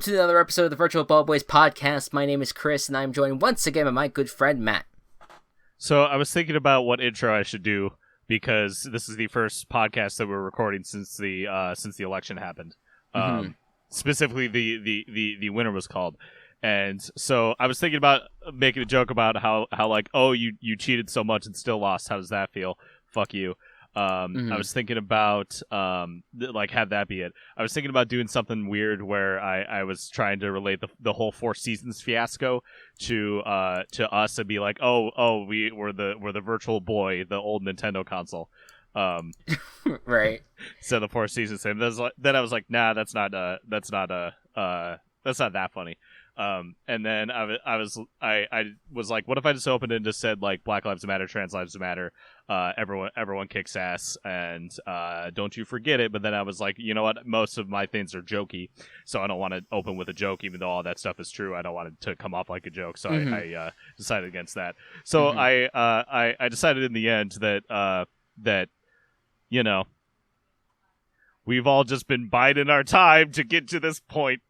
to another episode of the Virtual Ball Boys podcast. My name is Chris, and I'm joined once again by my good friend Matt. So I was thinking about what intro I should do because this is the first podcast that we're recording since the election happened. Specifically, the winner was called, and so I was thinking about making a joke about how like, oh, you cheated so much and still lost. How does that feel? Fuck you. I was thinking about like have that be it. I was thinking about doing something weird where I was trying to relate the whole Four Seasons fiasco to us and be like, we're the Virtual Boy, the old Nintendo console. Right. So the Four Seasons thing. Then I was like, nah, that's not that funny. And then I was like, what if I just opened it and just said like Black Lives Matter, Trans Lives Matter, everyone kicks ass, and don't you forget it. But then I was like, you know what? Most of my things are jokey, so I don't want to open with a joke, even though all that stuff is true. I don't want it to come off like a joke, so I decided against that. So I decided in the end that you know, we've all just been biding our time to get to this point.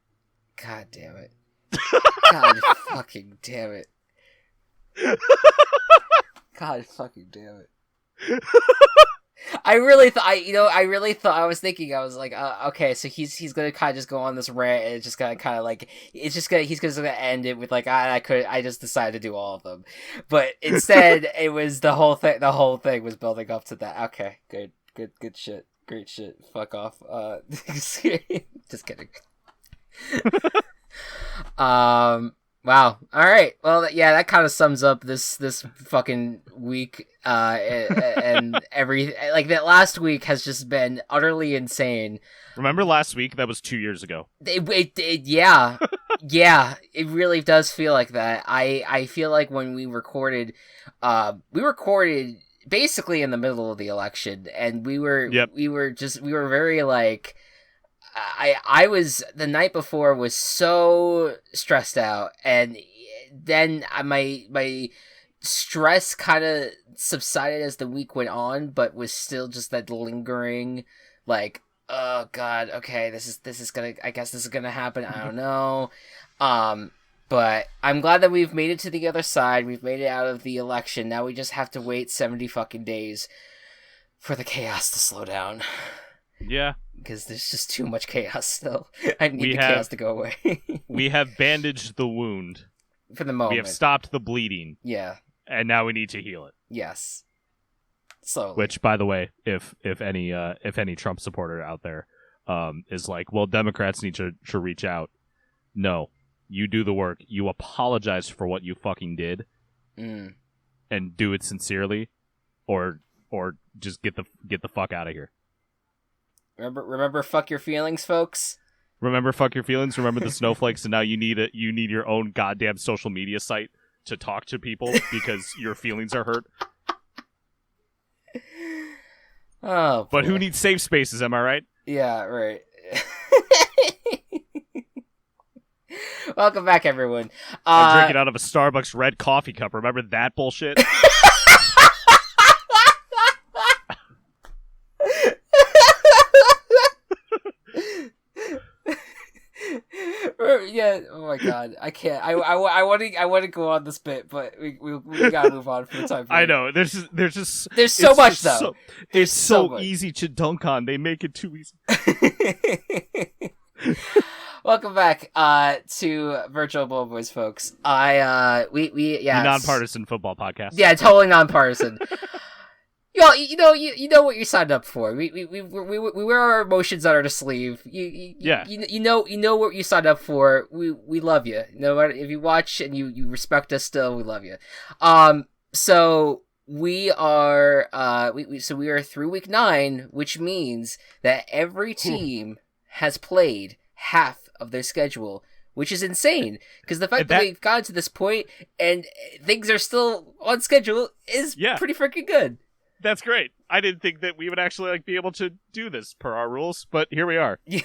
God damn it. God fucking damn it. God fucking damn it. I really thought I was thinking, I was like, okay, so he's gonna kind of just go on this rant, and it's just gonna kind of like, he's just gonna end it with like, I just decided to do all of them, but instead it was the whole thing was building up to that. Okay, good shit, great shit. Fuck off. Just kidding. Wow. All right. Well, yeah, that kind of sums up this fucking week. And every like that last week has just been utterly insane. Remember last week? That was 2 years ago. Yeah, yeah. It really does feel like that. I feel like when we recorded basically in the middle of the election, and we were very like. I was the night before was so stressed out, and then my stress kind of subsided as the week went on, but was still just that lingering, like, oh god, okay, this is gonna, I guess this is gonna happen. I don't know, but I'm glad that we've made it to the other side. We've made it out of the election. Now we just have to wait 70 fucking days for the chaos to slow down. Yeah. Because there's just too much chaos still. I need the chaos to go away. We have bandaged the wound. For the moment. We have stopped the bleeding. Yeah. And now we need to heal it. Yes. Slowly. Which, by the way, if any Trump supporter out there is like, well, Democrats need to reach out. No. You do the work. You apologize for what you fucking did. And do it sincerely. Or just get the fuck out of here. Remember, fuck your feelings, folks. Remember, fuck your feelings. Remember the snowflakes, and now you need your own goddamn social media site to talk to people because your feelings are hurt. Oh, boy. But who needs safe spaces? Am I right? Yeah, right. Welcome back, everyone. I'm drinking out of a Starbucks red coffee cup. Remember that bullshit? Yeah. Oh my god. I can't. I want to go on this bit, but we gotta move on for the time being. I know. There's so much though. It's so easy to dunk on. They make it too easy. Welcome back to Virtual Ball Boys, folks. The nonpartisan football podcast. Yeah, totally nonpartisan. You know what you signed up for. We wear our emotions on our sleeve. You know what you signed up for. We love you. No matter if you watch and you respect us still, we love you. So we are we are through week 9, which means that every team has played half of their schedule, which is insane. Because the fact that we've gotten to this point and things are still on schedule is pretty freaking good. That's great. I didn't think that we would actually be able to do this per our rules, but here we are. Just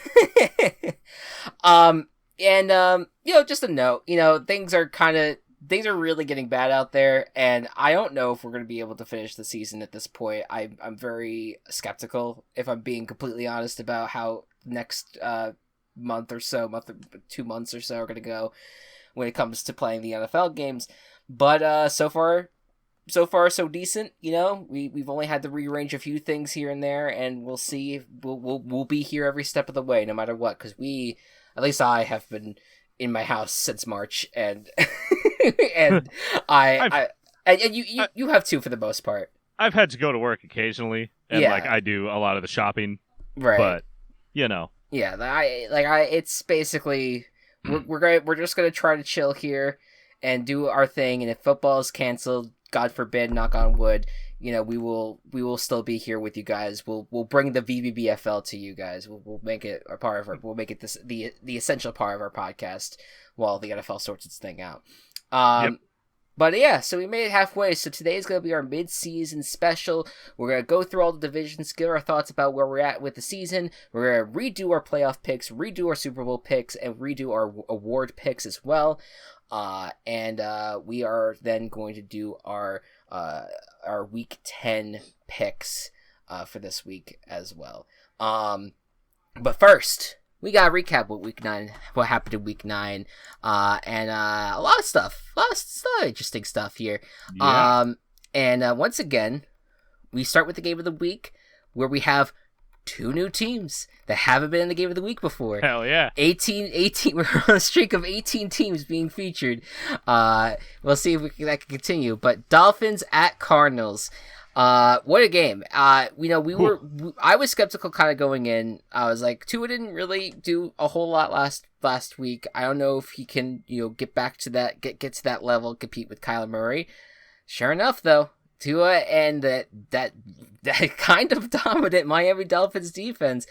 a note, things are really getting bad out there, and I don't know if we're going to be able to finish the season at this point. I'm very skeptical, if I'm being completely honest, about how next 2 months or so are going to go when it comes to playing the NFL games. But so far so decent. We've only had to rearrange a few things here and there, and we'll see. We'll be here every step of the way, no matter what, because at least I have been in my house since March, and and you have too for the most part. I've had to go to work occasionally, and I do a lot of the shopping, right? But it's basically we're just gonna try to chill here and do our thing, and if football is canceled, God forbid, knock on wood, we will still be here with you guys. We'll bring the VBBFL to you guys. We'll make it a part of we'll make it the essential part of our podcast while the NFL sorts its thing out. Yep. But yeah, so we made it halfway. So today is going to be our mid-season special. We're going to go through all the divisions, give our thoughts about where we're at with the season. We're going to redo our playoff picks, redo our Super Bowl picks, and redo our award picks as well. And we are then going to do our Week 10 picks for this week as well. But first, we gotta recap what happened in Week 9, and a lot of interesting stuff here. Yeah. And once again, we start with the game of the week, where we have 2 new teams that haven't been in the game of the week before. Hell yeah. 18, we're on a streak of 18 teams being featured. We'll see if that can continue. But Dolphins at Cardinals. What a game. I was skeptical kind of going in. I was like, Tua didn't really do a whole lot last week. I don't know if he can, get back to that, get to that level, compete with Kyler Murray. Sure enough, though, Tua and that kind of dominant Miami Dolphins defense,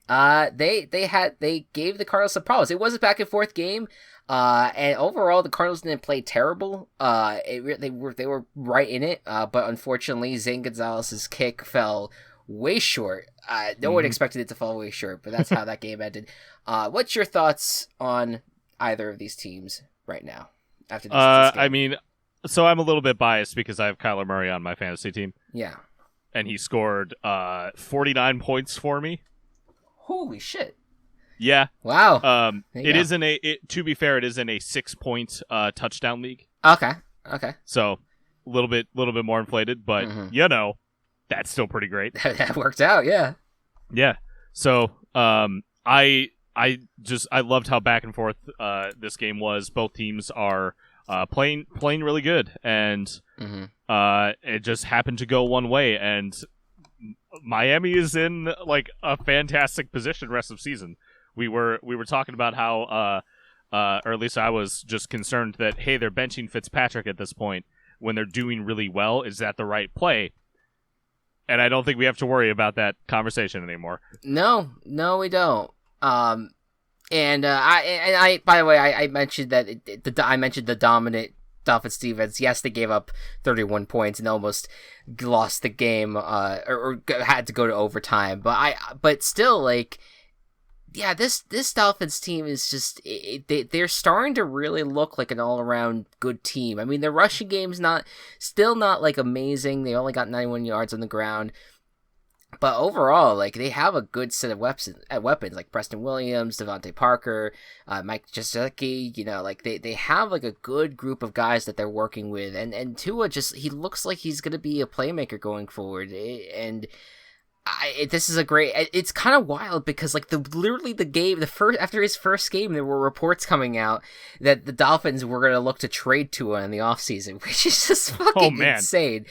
they gave the Cardinals some problems. It was a back and forth game, and overall the Cardinals didn't play terrible. They were right in it, but unfortunately Zane Gonzalez's kick fell way short. No one expected it to fall way short, but that's how that game ended. What's your thoughts on either of these teams right now after this game? I mean, so I'm a little bit biased because I have Kyler Murray on my fantasy team. Yeah. And he scored 49 points for me. Holy shit. Yeah. Wow. To be fair, it is in a 6-point touchdown league. Okay. So a little bit more inflated, but that's still pretty great. That worked out, yeah. Yeah. So I loved how back and forth this game was. Both teams are playing really good, and it just happened to go one way, and Miami is in a fantastic position rest of season. We were talking about how or at least I was just concerned that, hey, they're benching Fitzpatrick at this point when they're doing really well. Is that the right play? And I don't think we have to worry about that conversation anymore. No, we don't. And I by the way, I mentioned that I mentioned the dominant Dolphins defense. Yes, they gave up 31 points and almost lost the game, or had to go to overtime. But still, this Dolphins team is just they're starting to really look like an all around good team. I mean, their rushing game's still not amazing. They only got 91 yards on the ground. But overall, they have a good set of weapons like Preston Williams, Devontae Parker, Mike Gesicki. They have a good group of guys that they're working with, and Tua he looks like he's gonna be a playmaker going forward. This is a great. It's kind of wild because after his first game, there were reports coming out that the Dolphins were gonna look to trade Tua in the offseason, which is just fucking insane.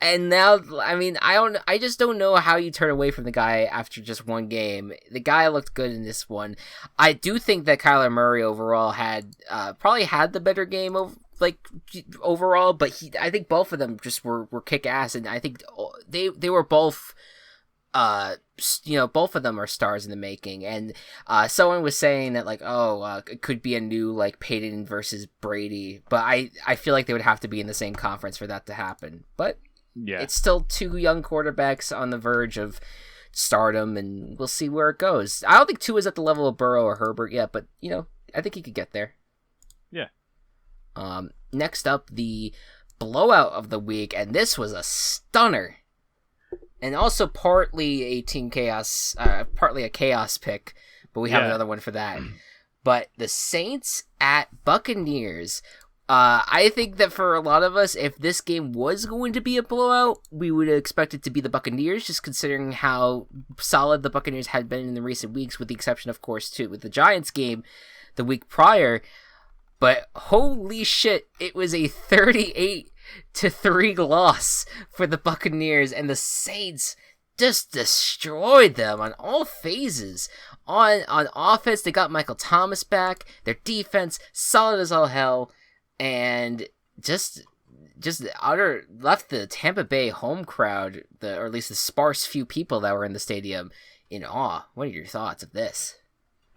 And now, I mean, I just don't know how you turn away from the guy after just one game. The guy looked good in this one. I do think that Kyler Murray overall probably had the better game overall, but I think both of them just were kick ass, and I think they were both, both of them are stars in the making. And someone was saying that it could be a new Peyton versus Brady, but I feel like they would have to be in the same conference for that to happen. But yeah, it's still 2 young quarterbacks on the verge of stardom, and we'll see where it goes. I don't think Tua is at the level of Burrow or Herbert yet, but I think he could get there. Yeah. Next up, the blowout of the week, and this was a stunner, and also partly a chaos pick but we have another one for that. But the Saints at Buccaneers. I think that for a lot of us, if this game was going to be a blowout, we would expect it to be the Buccaneers, just considering how solid the Buccaneers had been in the recent weeks, with the exception, of course, too, with the Giants game the week prior. But holy shit, it was a 38-3 loss for the Buccaneers, and the Saints just destroyed them on all phases. On offense, they got Michael Thomas back. Their defense, solid as all hell. And just left the Tampa Bay home crowd, or at least the sparse few people that were in the stadium, in awe. What are your thoughts of this?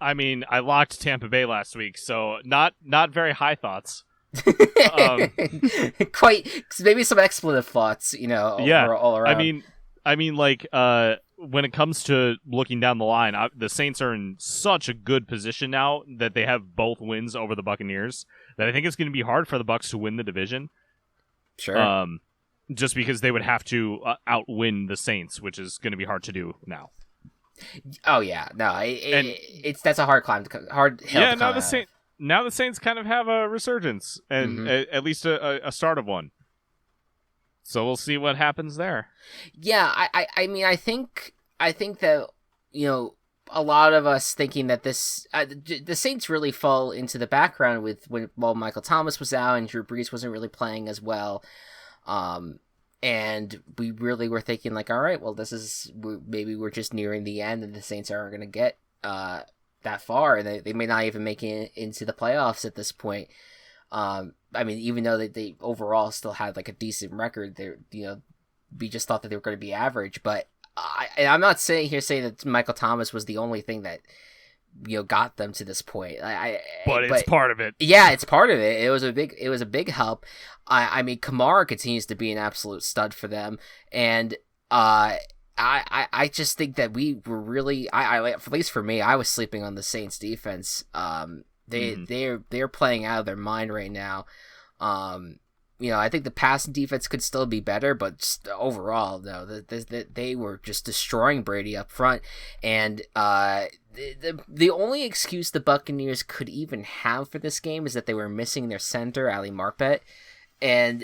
I mean, I locked Tampa Bay last week, so not very high thoughts. Quite, maybe some expletive thoughts, all around. I mean, like, when it comes to looking down the line, the Saints are in such a good position now that they have both wins over the Buccaneers that I think it's going to be hard for the Bucs to win the division. Sure. Just because they would have to outwin the Saints, which is going to be hard to do now. Oh yeah, no, that's a hard hill to climb. Now the Saints kind of have a resurgence, and at least a start of one. So we'll see what happens there. Yeah, I mean, I think that, a lot of us thinking that this the Saints really fall into the background while Michael Thomas was out and Drew Brees wasn't really playing as well, and we really were thinking like, all right, well, maybe we're just nearing the end and the Saints aren't going to get that far, and they may not even make it into the playoffs at this point. I mean, even though they overall still had like a decent record, we just thought that they were going to be average, but I'm not saying that Michael Thomas was the only thing that got them to this point. But it's part of it. Yeah, it's part of it. It was a big help. I mean, Kamara continues to be an absolute stud for them, and I just think that we were really, at least for me, I was sleeping on the Saints defense. They're playing out of their mind right now. I think the passing defense could still be better, but just overall, no, they were just destroying Brady up front. And the only excuse the Buccaneers could even have for this game is that they were missing their center, Ali Marpet. And,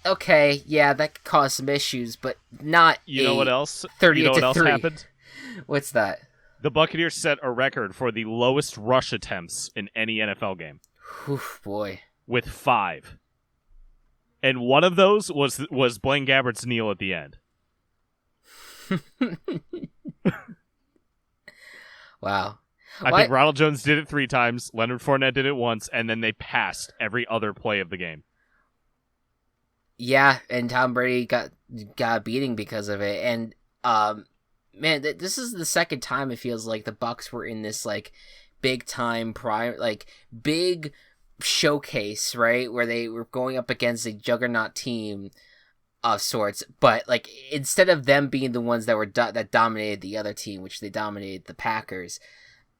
okay, yeah, that could cause some issues, but not what else? 30 what to else 3. Happened? What's that? The Buccaneers set a record for the lowest rush attempts in any NFL game. Oof, boy. With 5. And one of those was Blaine Gabbert's kneel at the end. Wow. I think Ronald Jones did it 3 times, Leonard Fournette did it once, and then they passed every other play of the game. Yeah, and Tom Brady got a beating because of it. And man, this is the second time it feels like the Bucs were in this big time big showcase, right, where they were going up against a juggernaut team of sorts, but instead of them being the ones that dominated the other team, which they dominated the Packers,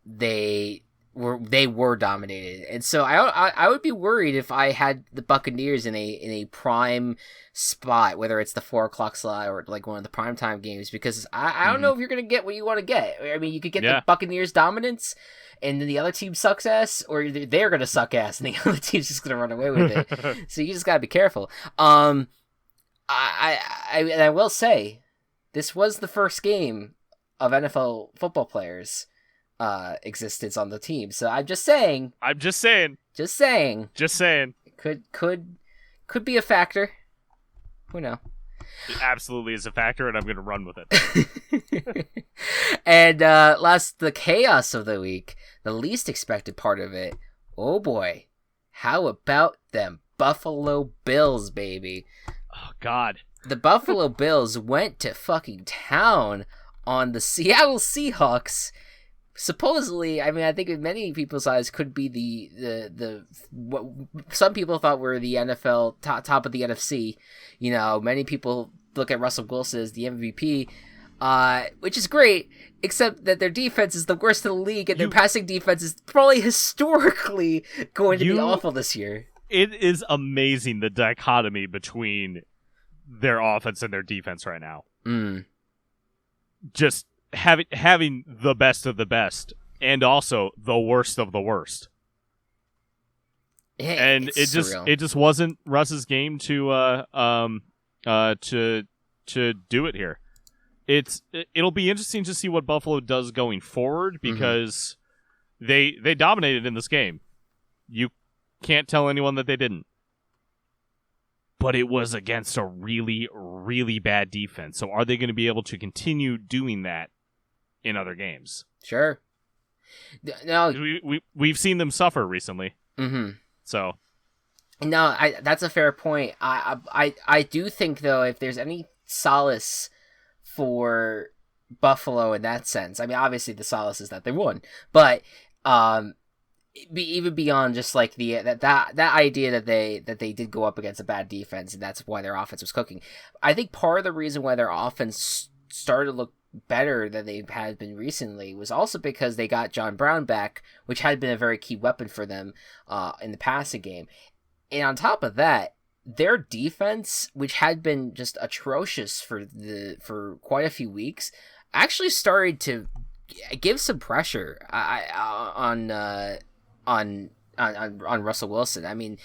they were dominated. And so I would be worried if I had the Buccaneers in a prime spot, whether it's the 4:00 slot or one of the primetime games, because I don't know if you're gonna get what you want to get. I mean, you could get the Buccaneers dominance and then the other team sucks ass, or they're gonna suck ass and the other team's just gonna run away with it. So you just gotta be careful. I will say, this was the first game of NFL football players' existence on the team. So I'm just saying. It could be a factor. Who knows? It absolutely is a factor, and I'm going to run with it. And the chaos of the week, the least expected part of it. Oh boy, how about them Buffalo Bills, baby? Oh God, the Buffalo Bills went to fucking town on the Seattle Seahawks. Supposedly, I mean, I think in many people's eyes could be the what some people thought were the NFL top of the NFC. Many people look at Russell Wilson as the MVP, which is great, except that their defense is the worst in the league, and their passing defense is probably historically going to be awful this year. It is amazing, the dichotomy between their offense and their defense right now. Mm. Just having the best of the best and also the worst of the worst. Yeah, and it just wasn't Russ's game to do it here. It'll be interesting to see what Buffalo does going forward, because they dominated in this game. You can't tell anyone that they didn't. But it was against a really, really bad defense. So are they going to be able to continue doing that in other games? Sure. No, we've seen them suffer recently. Mm-hmm. So, no, that's a fair point. I do think, though, if there's any solace for Buffalo in that sense, I mean, obviously the solace is that they won, but even beyond just like that idea that they did go up against a bad defense and that's why their offense was cooking. I think part of the reason why their offense started to look better than they had been recently was also because they got John Brown back, which had been a very key weapon for them in the passing game. And on top of that, their defense, which had been just atrocious for quite a few weeks, actually started to give some pressure on Russell Wilson. I mean,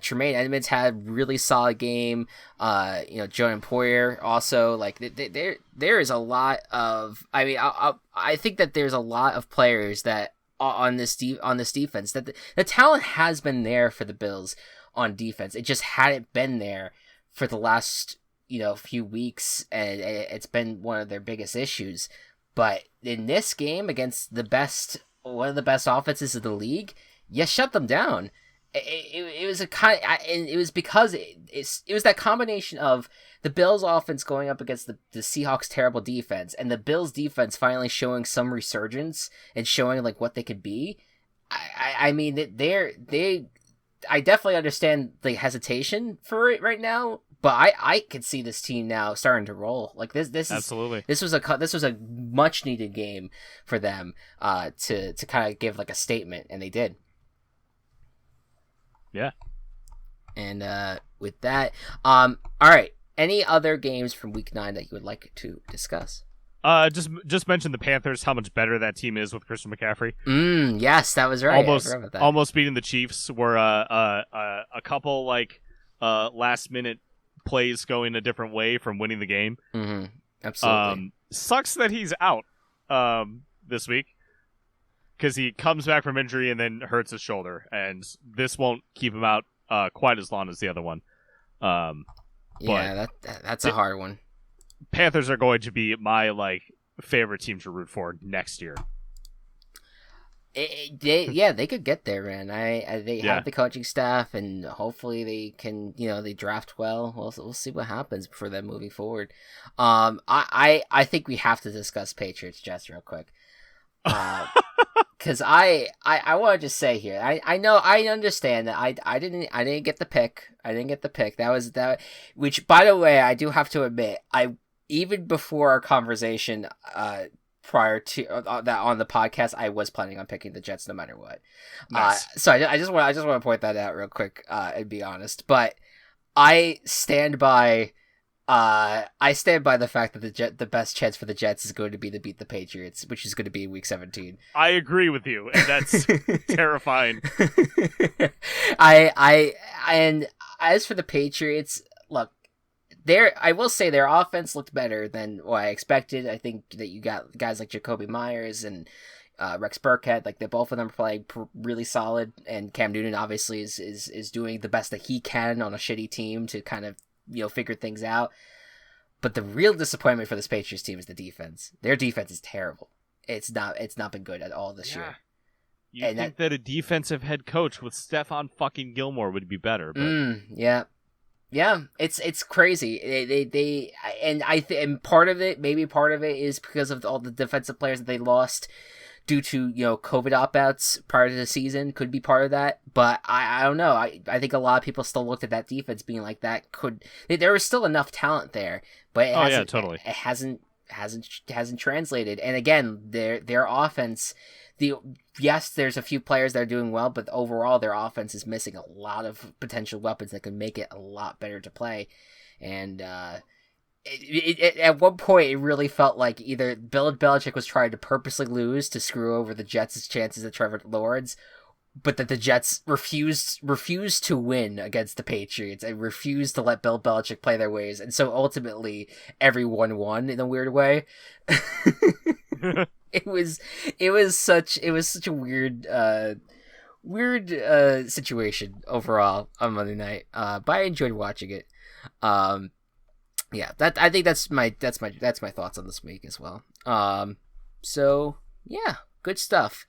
Tremaine Edmonds had a really solid game. Joe Poyer also, like, there is a lot of. I mean, I think that there's a lot of players that on this defense that the talent has been there for the Bills on defense. It just hadn't been there for the last few weeks, and it's been one of their biggest issues. But in this game against one of the best offenses of the league, you shut them down. It was and it was because it was that combination of the Bills' offense going up against the Seahawks' terrible defense, and the Bills' defense finally showing some resurgence and showing like what they could be. I mean, I definitely understand the hesitation for it right now, but I could see this team now starting to roll. Like this absolutely. This was a much needed game for them to kind of give like a statement, and they did. Yeah. And with that, all right. Any other games from Week 9 that you would like to discuss? Just mention the Panthers, how much better that team is with Christian McCaffrey. Yes, that was right. Almost beating the Chiefs. Were a couple like last minute plays going a different way from winning the game. Mm-hmm. Absolutely. Sucks that he's out this week, because he comes back from injury and then hurts his shoulder, and this won't keep him out quite as long as the other one. That's a hard one. Panthers are going to be my favorite team to root for next year. They could get there, man. They have the coaching staff, and hopefully they can. They draft well. We'll see what happens for them moving forward. I think we have to discuss Patriots Jets real quick. Because I want to just say here, I know, I understand that I didn't get the pick. That was that, which, by the way, I do have to admit, even before our conversation prior to that on the podcast, I was planning on picking the Jets no matter what. Nice. So I just want to point that out real quick and be honest, but I stand by the fact that the best chance for the Jets is going to be to beat the Patriots, which is going to be Week 17. I agree with you, and that's terrifying. And as for the Patriots, look, I will say their offense looked better than what I expected. I think that you got guys like Jacoby Myers and Rex Burkhead, like both of them are playing really solid, and Cam Newton obviously is doing the best that he can on a shitty team to kind of figure things out. But the real disappointment for this Patriots team is the defense. Their defense is terrible. It's not been good at all this year. You think that a defensive head coach with Stephon fucking Gilmore would be better, but yeah, it's crazy. And part of it is because of all the defensive players that they lost due to COVID opt-outs prior to the season. Could be part of that, but I don't know. I think a lot of people still looked at that defense being like there was still enough talent there, but it hasn't translated. And again, their offense, yes, there's a few players that are doing well, but overall their offense is missing a lot of potential weapons that could make it a lot better to play. And At one point, it really felt like either Bill Belichick was trying to purposely lose to screw over the Jets' chances at Trevor Lawrence, but that the Jets refused to win against the Patriots and refused to let Bill Belichick play their ways, and so ultimately everyone won in a weird way. It was such a weird situation overall on Monday night. But I enjoyed watching it. Yeah, I think that's my thoughts on this week as well. So yeah, good stuff.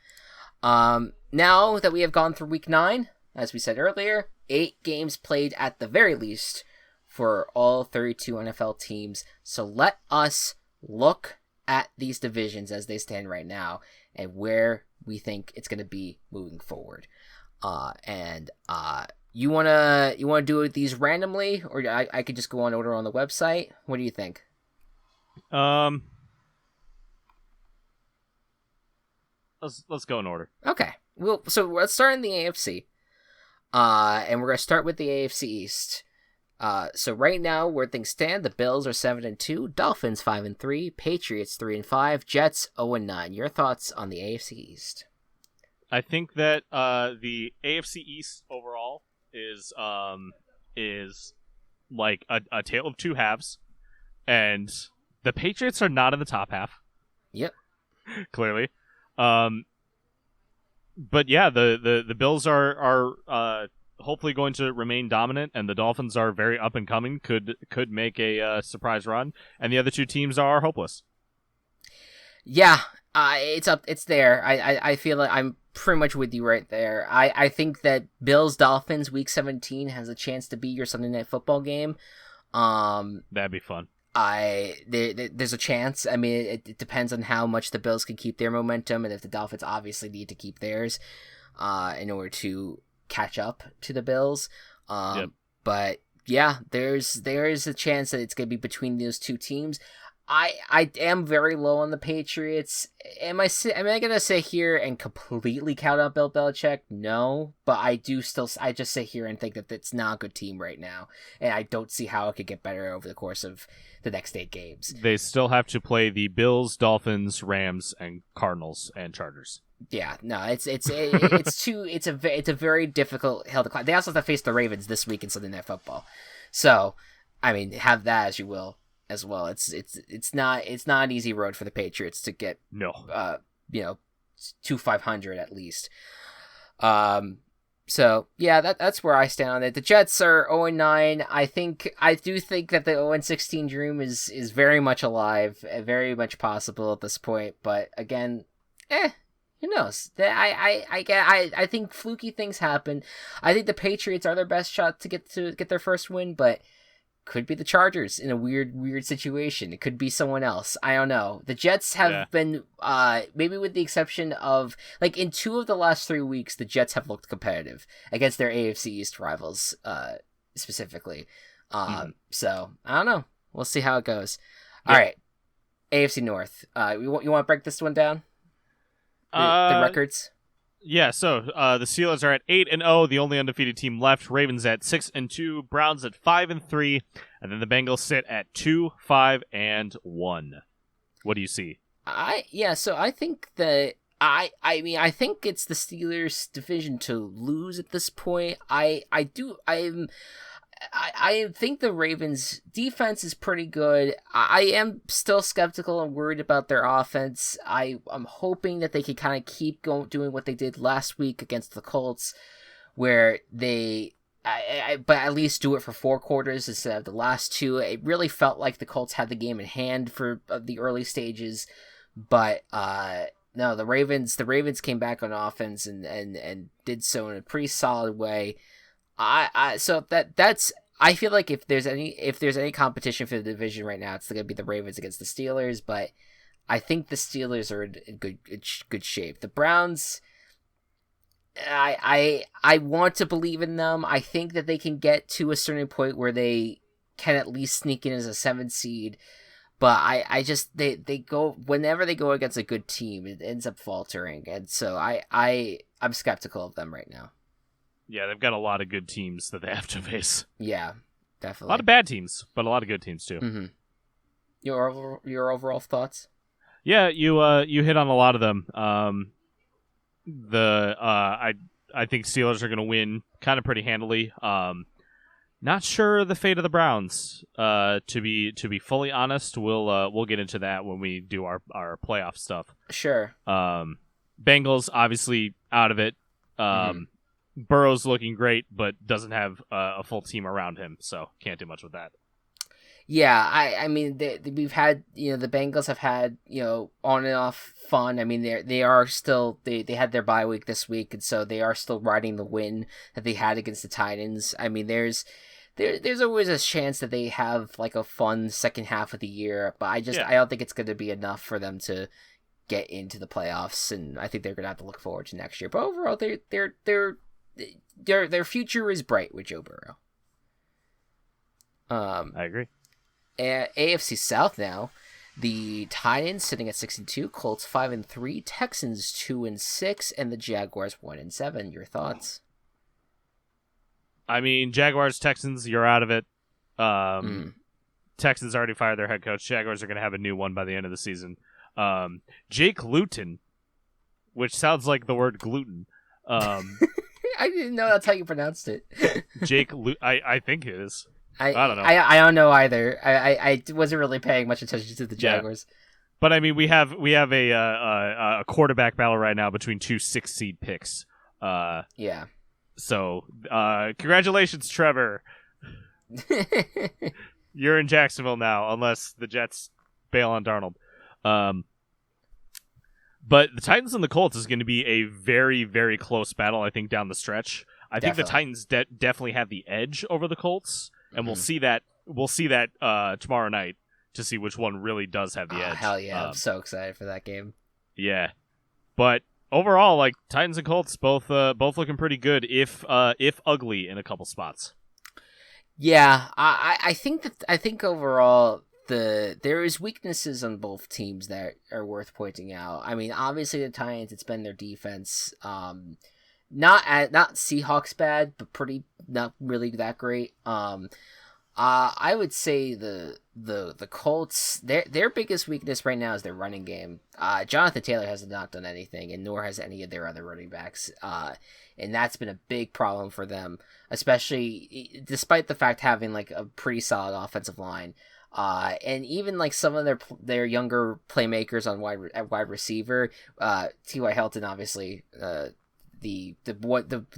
Now that we have gone through week 9, as we said earlier, 8 games played at the very least for all 32 NFL teams. So let us look at these divisions as they stand right now and where we think it's going to be moving forward. You wanna do these randomly, or I could just go on order on the website? What do you think? Let's go in order. Okay. Well, so let's start in the AFC. And we're gonna start with the AFC East. So right now, where things stand, the Bills are 7-2, Dolphins 5-3, Patriots 3-5, Jets 0-9. Your thoughts on the AFC East? I think that the AFC East overall is like a tale of two halves, and the Patriots are not in the top half. Yep, clearly. But yeah, the Bills are hopefully going to remain dominant, and the Dolphins are very up and coming. Could make a surprise run, and the other two teams are hopeless. Yeah, it's there. I feel like I'm pretty much with you right there. I think that Bills-Dolphins Week 17 has a chance to be your Sunday Night Football game. That'd be fun. There's a chance. I mean, it depends on how much the Bills can keep their momentum, and if the Dolphins obviously need to keep theirs in order to catch up to the Bills. Yep. But yeah, there is a chance that it's going to be between those two teams. I am very low on the Patriots. Am I going to sit here and completely count out Bill Belichick? No, but I just sit here and think that it's not a good team right now, and I don't see how it could get better over the course of the next 8 games. They still have to play the Bills, Dolphins, Rams, and Cardinals and Chargers. Yeah, no, it's a very difficult hill to climb. They also have to face the Ravens this week in Sunday Night Football, so I mean, have that as you will. As well, it's not an easy road for the Patriots to get to 500 at least. So yeah, that's where I stand on it. The Jets are 0-9. I do think that the 0-16 dream is very much alive, very much possible at this point. But again, who knows? I think fluky things happen. I think the Patriots are their best shot to get their first win, but could be the Chargers in a weird situation. It could be someone else. I don't know. The Jets have been, maybe with the exception of, like, in 2 of the last 3 weeks, the Jets have looked competitive against their AFC East rivals, specifically. So, I don't know. We'll see how it goes. All right. AFC North. You want to break this one down? The records? Yeah, so the Steelers are at 8-0, the only undefeated team left. Ravens at 6-2, Browns at 5-3, and then the Bengals sit at 2-5-1. What do you see? So I think that I think it's the Steelers' division to lose at this point. I think the Ravens' defense is pretty good. I am still skeptical and worried about their offense. I'm hoping that they can kind of keep doing what they did last week against the Colts, where they, but at least do it for 4 quarters instead of the last 2. It really felt like the Colts had the game in hand for the early stages, but no, the Ravens came back on offense and did so in a pretty solid way. So that's I feel like if there's any competition for the division right now, it's going to be the Ravens against the Steelers, but I think the Steelers are in good shape. The Browns, I want to believe in them. I think that they can get to a certain point where they can at least sneak in as a 7 seed, but I just they go whenever they go against a good team, it ends up faltering, and so I'm skeptical of them right now. Yeah, they've got a lot of good teams that they have to face. Yeah, definitely. A lot of bad teams, but a lot of good teams too. Mm-hmm. your overall thoughts? Yeah, you hit on a lot of them. I think Steelers are going to win kind of pretty handily. Not sure the fate of the Browns. To be fully honest, we'll get into that when we do our playoff stuff. Sure. Bengals obviously out of it. Burrow's looking great, but doesn't have a full team around him, so can't do much with that. Yeah, I mean, we've had, the Bengals have had, on and off fun. I mean, they are still, they had their bye week this week, and so they are still riding the win that they had against the Titans. I mean, there's always a chance that they have like a fun second half of the year, but I don't think it's going to be enough for them to get into the playoffs, and I think they're going to have to look forward to next year. But overall, their future is bright with Joe Burrow. I agree. AFC South now, the Titans sitting at 6-2, Colts 5-3, Texans 2-6, and the Jaguars 1-7. Your thoughts? I mean, Jaguars, Texans, you're out of it. Texans already fired their head coach. Jaguars are going to have a new one by the end of the season. Jake Luton, which sounds like the word gluten. I didn't know that's how you pronounced it. I think it is. I don't know. I don't know either. I wasn't really paying much attention to the Jaguars. Yeah. But I mean, we have a quarterback battle right now between two 6-seed picks. Yeah. So, congratulations, Trevor. You're in Jacksonville now, unless the Jets bail on Darnold. But the Titans and the Colts is going to be a very, very close battle, I think, down the stretch. I think the Titans definitely have the edge over the Colts. And we'll see that tomorrow night to see which one really does have the edge. Hell yeah! I'm so excited for that game. Yeah, but overall, like Titans and Colts, both looking pretty good, if ugly in a couple spots. Yeah, I think overall there is weaknesses on both teams that are worth pointing out. I mean, obviously the Titans, it's been their defense. Not Seahawks bad, but not really that great. I would say the Colts, their biggest weakness right now is their running game. Jonathan Taylor has not done anything, and nor has any of their other running backs. And that's been a big problem for them, especially despite the fact having like a pretty solid offensive line. And even like some of their younger playmakers on wide receiver, T.Y. Hilton, obviously, the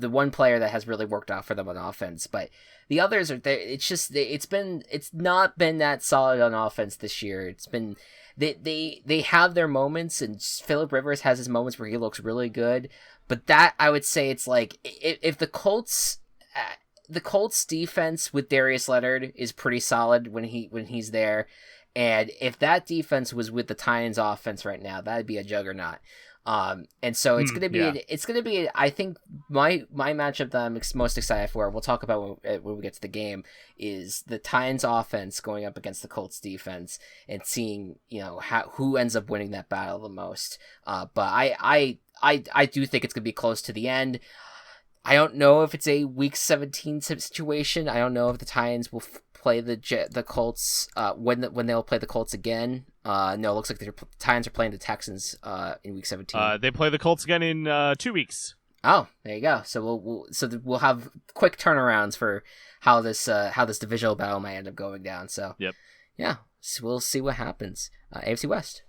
one player that has really worked out for them on offense, but the others are there. It's not been that solid on offense this year. It's been they have their moments, and Phillip Rivers has his moments where he looks really good, but that, I would say, it's like if the Colts defense with Darius Leonard is pretty solid when he's there, and if that defense was with the Titans offense right now, that'd be a juggernaut. And so it's gonna be I think my matchup that I'm most excited for, we'll talk about when we get to the game, is the Titans offense going up against the Colts defense and seeing who ends up winning that battle the most. But I do think it's gonna be close to the end. I don't know if it's a Week 17 situation. I don't know if the Titans will play the Colts when they'll play the Colts again. No, it looks like the Titans are playing the Texans in Week 17. They play the Colts again in 2 weeks. Oh, there you go. So we'll have quick turnarounds for how this divisional battle might end up going down. So yep. Yeah, so we'll see what happens. AFC West.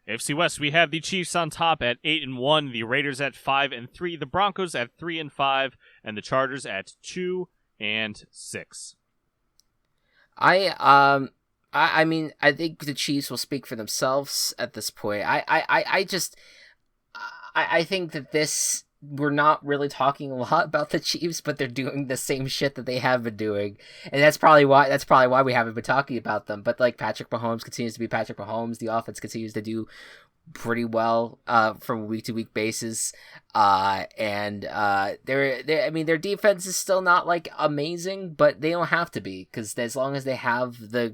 AFC West, we have the Chiefs on top at 8-1, the Raiders at 5-3, the Broncos at 3-5, and the Chargers at 2-6. I mean, I think the Chiefs will speak for themselves at this point. I think that we're not really talking a lot about the Chiefs, but they're doing the same shit that they have been doing, and that's probably why we haven't been talking about them. But like, Patrick Mahomes continues to be Patrick Mahomes. The offense continues to do pretty well from a week to week basis, and their defense is still not like amazing, but they don't have to be, because as long as they have the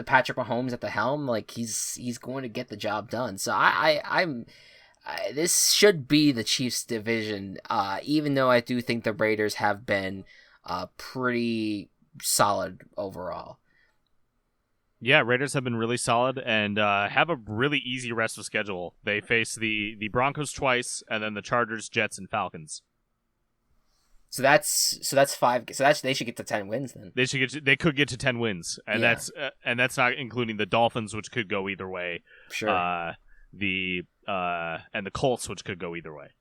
Patrick Mahomes at the helm, like he's going to get the job done. So this should be the Chiefs' division, even though I do think the Raiders have been pretty solid overall. Yeah, Raiders have been really solid and have a really easy rest of schedule. They face the Broncos twice, and then the Chargers, Jets, and Falcons. So that's 5. So they should get to 10 wins then. They could get to 10 wins, and that's not including the Dolphins, which could go either way. Sure. And the Colts, which could go either way.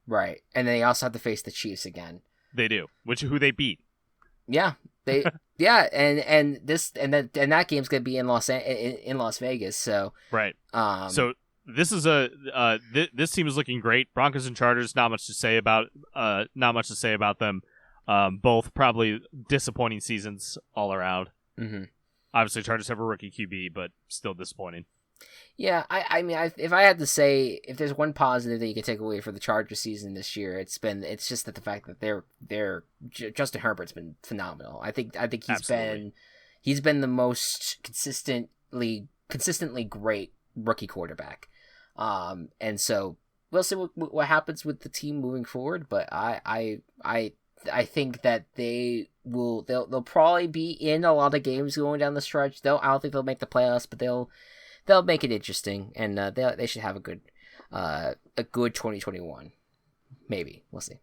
Right, and they also have to face the Chiefs again. They do, who they beat. Yeah, they and that game's gonna be in Las Vegas. So right. So this is this team is looking great. Broncos and Chargers, not much to say about them. Both probably disappointing seasons all around. Mm-hmm. Obviously, Chargers have a rookie QB, but still disappointing. Yeah, I mean, if I had to say, if there's one positive that you could take away for the Chargers season this year, it's just that the fact that Justin Herbert's been phenomenal. I think he's been the most consistently great rookie quarterback. And so we'll see what happens with the team moving forward. But I think that they'll probably be in a lot of games going down the stretch. I don't think they'll make the playoffs, but they'll make it interesting, and they should have a good 2021. Maybe we'll see.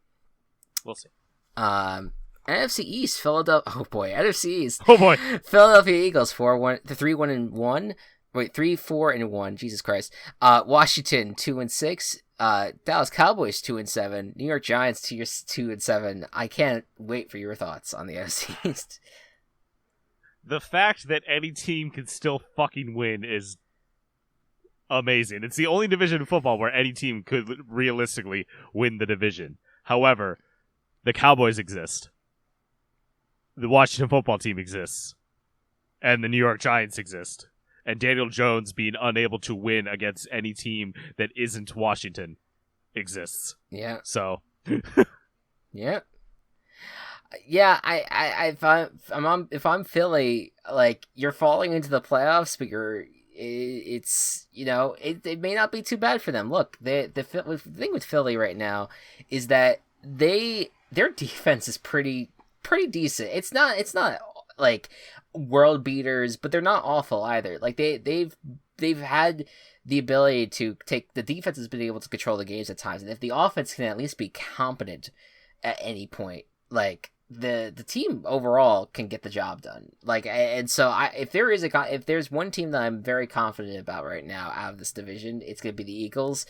NFC East, Philadelphia. Oh boy, NFC East. Oh boy, Philadelphia Eagles 3-1-1. Wait, 3-4-1. Jesus Christ. Washington 2-6. Dallas Cowboys 2-7. New York Giants 2-7. I can't wait for your thoughts on the NFC East. The fact that any team can still fucking win is amazing. It's the only division in football where any team could realistically win the division. However, the Cowboys exist. The Washington football team exists. And the New York Giants exist. And Daniel Jones being unable to win against any team that isn't Washington exists. Yeah. So. Yeah. Yeah, if I'm Philly, like, you're falling into the playoffs, but it may not be too bad for them. Look, the thing with Philly right now is that their defense is pretty decent. It's not like world beaters, but they're not awful either. Like they've had the ability to the defense has been able to control the games at times, and if the offense can at least be competent at any point, like the team overall can get the job done. Like, and so if there's one team that I'm very confident about right now out of this division, it's going to be the Eagles.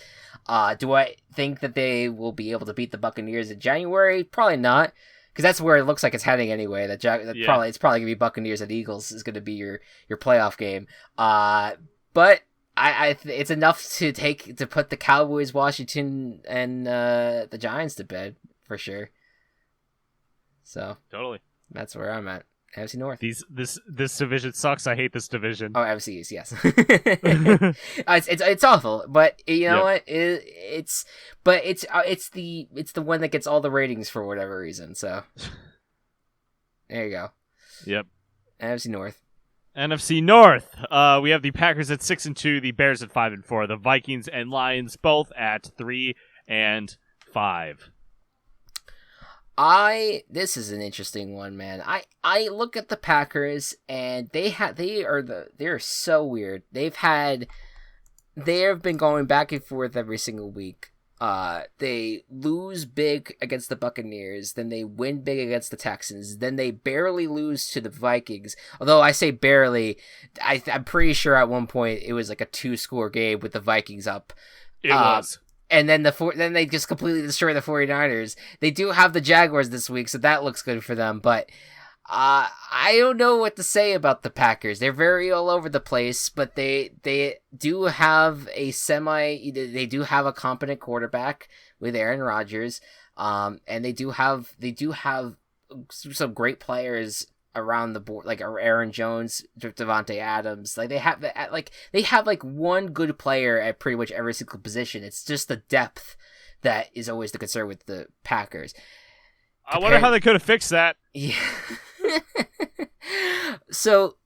Do I think that they will be able to beat the Buccaneers in January? Probably not, because that's where it looks like it's heading anyway. It's probably going to be Buccaneers and Eagles is going to be your playoff game. But it's enough to put the Cowboys, Washington, and the Giants to bed for sure. So totally, that's where I'm at. NFC North. This division sucks. I hate this division. Oh, NFC East, yes. It's awful, but you know what? It's the one that gets all the ratings for whatever reason. So there you go. Yep. NFC North. NFC North. We have the Packers at 6-2, the Bears at 5-4, the Vikings and Lions both at 3-5. This is an interesting one, man. I look at the Packers and they're so weird. They have been going back and forth every single week. They lose big against the Buccaneers, then they win big against the Texans, then they barely lose to the Vikings. Although I say barely, I'm pretty sure at one point it was like a 2-score game with the Vikings up. It was. And then then they just completely destroy the 49ers. They do have the Jaguars this week, so that looks good for them. But I don't know what to say about the Packers. They're very all over the place, but they do have they do have a competent quarterback with Aaron Rodgers. And they do have some great players around the board, like Aaron Jones, Devontae Adams. Like they have one good player at pretty much every single position. It's just the depth that is always the concern with the Packers. I wonder how they could have fixed that. Yeah. So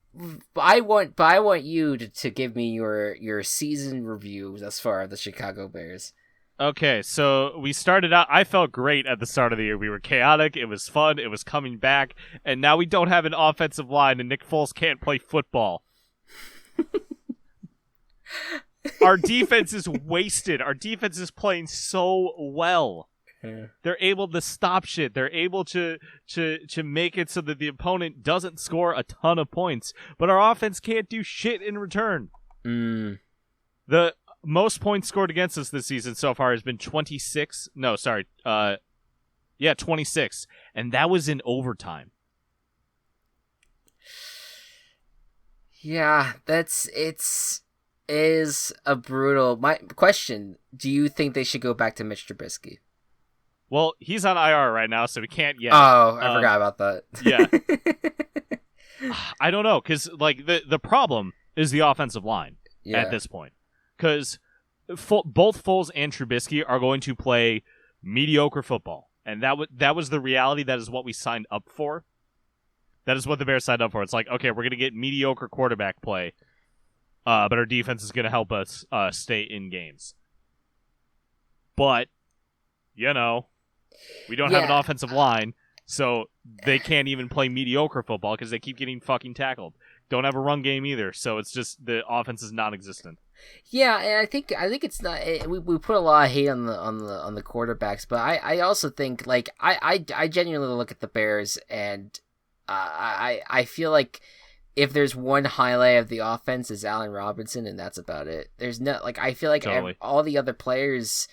I want you to give me your season review thus far of the Chicago Bears. Okay, so we started out. I felt great at the start of the year. We were chaotic. It was fun. It was coming back. And now we don't have an offensive line, and Nick Foles can't play football. Our defense is wasted. Our defense is playing so well. Yeah. They're able to stop shit. They're able to make it so that the opponent doesn't score a ton of points. But our offense can't do shit in return. The most points scored against us this season so far has been 26. No, sorry. 26. And that was in overtime. Yeah, is a brutal... My question, do you think they should go back to Mitch Trubisky? Well, he's on IR right now, so we can't yet. Oh, I forgot about that. Yeah. I don't know, because like the problem is the offensive line at this point. Because both Foles and Trubisky are going to play mediocre football. And that was the reality. That is what we signed up for. That is what the Bears signed up for. It's like, okay, we're going to get mediocre quarterback play, but our defense is going to help us stay in games. But, you know, we don't have an offensive line, so they can't even play mediocre football because they keep getting fucking tackled. Don't have a run game either, so it's just the offense is non-existent. Yeah, and I think it's not. We put a lot of hate on the quarterbacks, but I also think like I genuinely look at the Bears and I feel like if there's one highlight of the offense is Allen Robinson, and that's about it. There's no like I feel like totally. all the other players,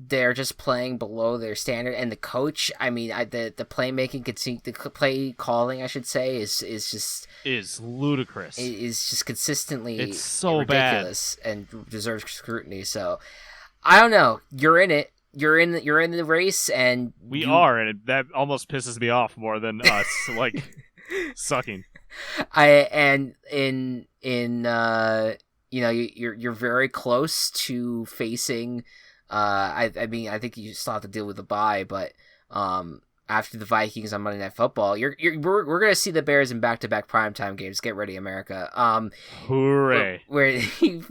they're just playing below their standard, and the coach, I mean, the playmaking, the play calling, I should say, is ludicrous. It is just consistently it's so ridiculous bad and deserves scrutiny. So I don't know. You're in it. You're in the race, and we are, and that almost pisses me off more than us like sucking. You're very close to facing. I mean, I think you still have to deal with the bye, but after the Vikings on Monday Night Football, we're gonna see the Bears in back-to-back primetime games. Get ready, America! Hooray! Where you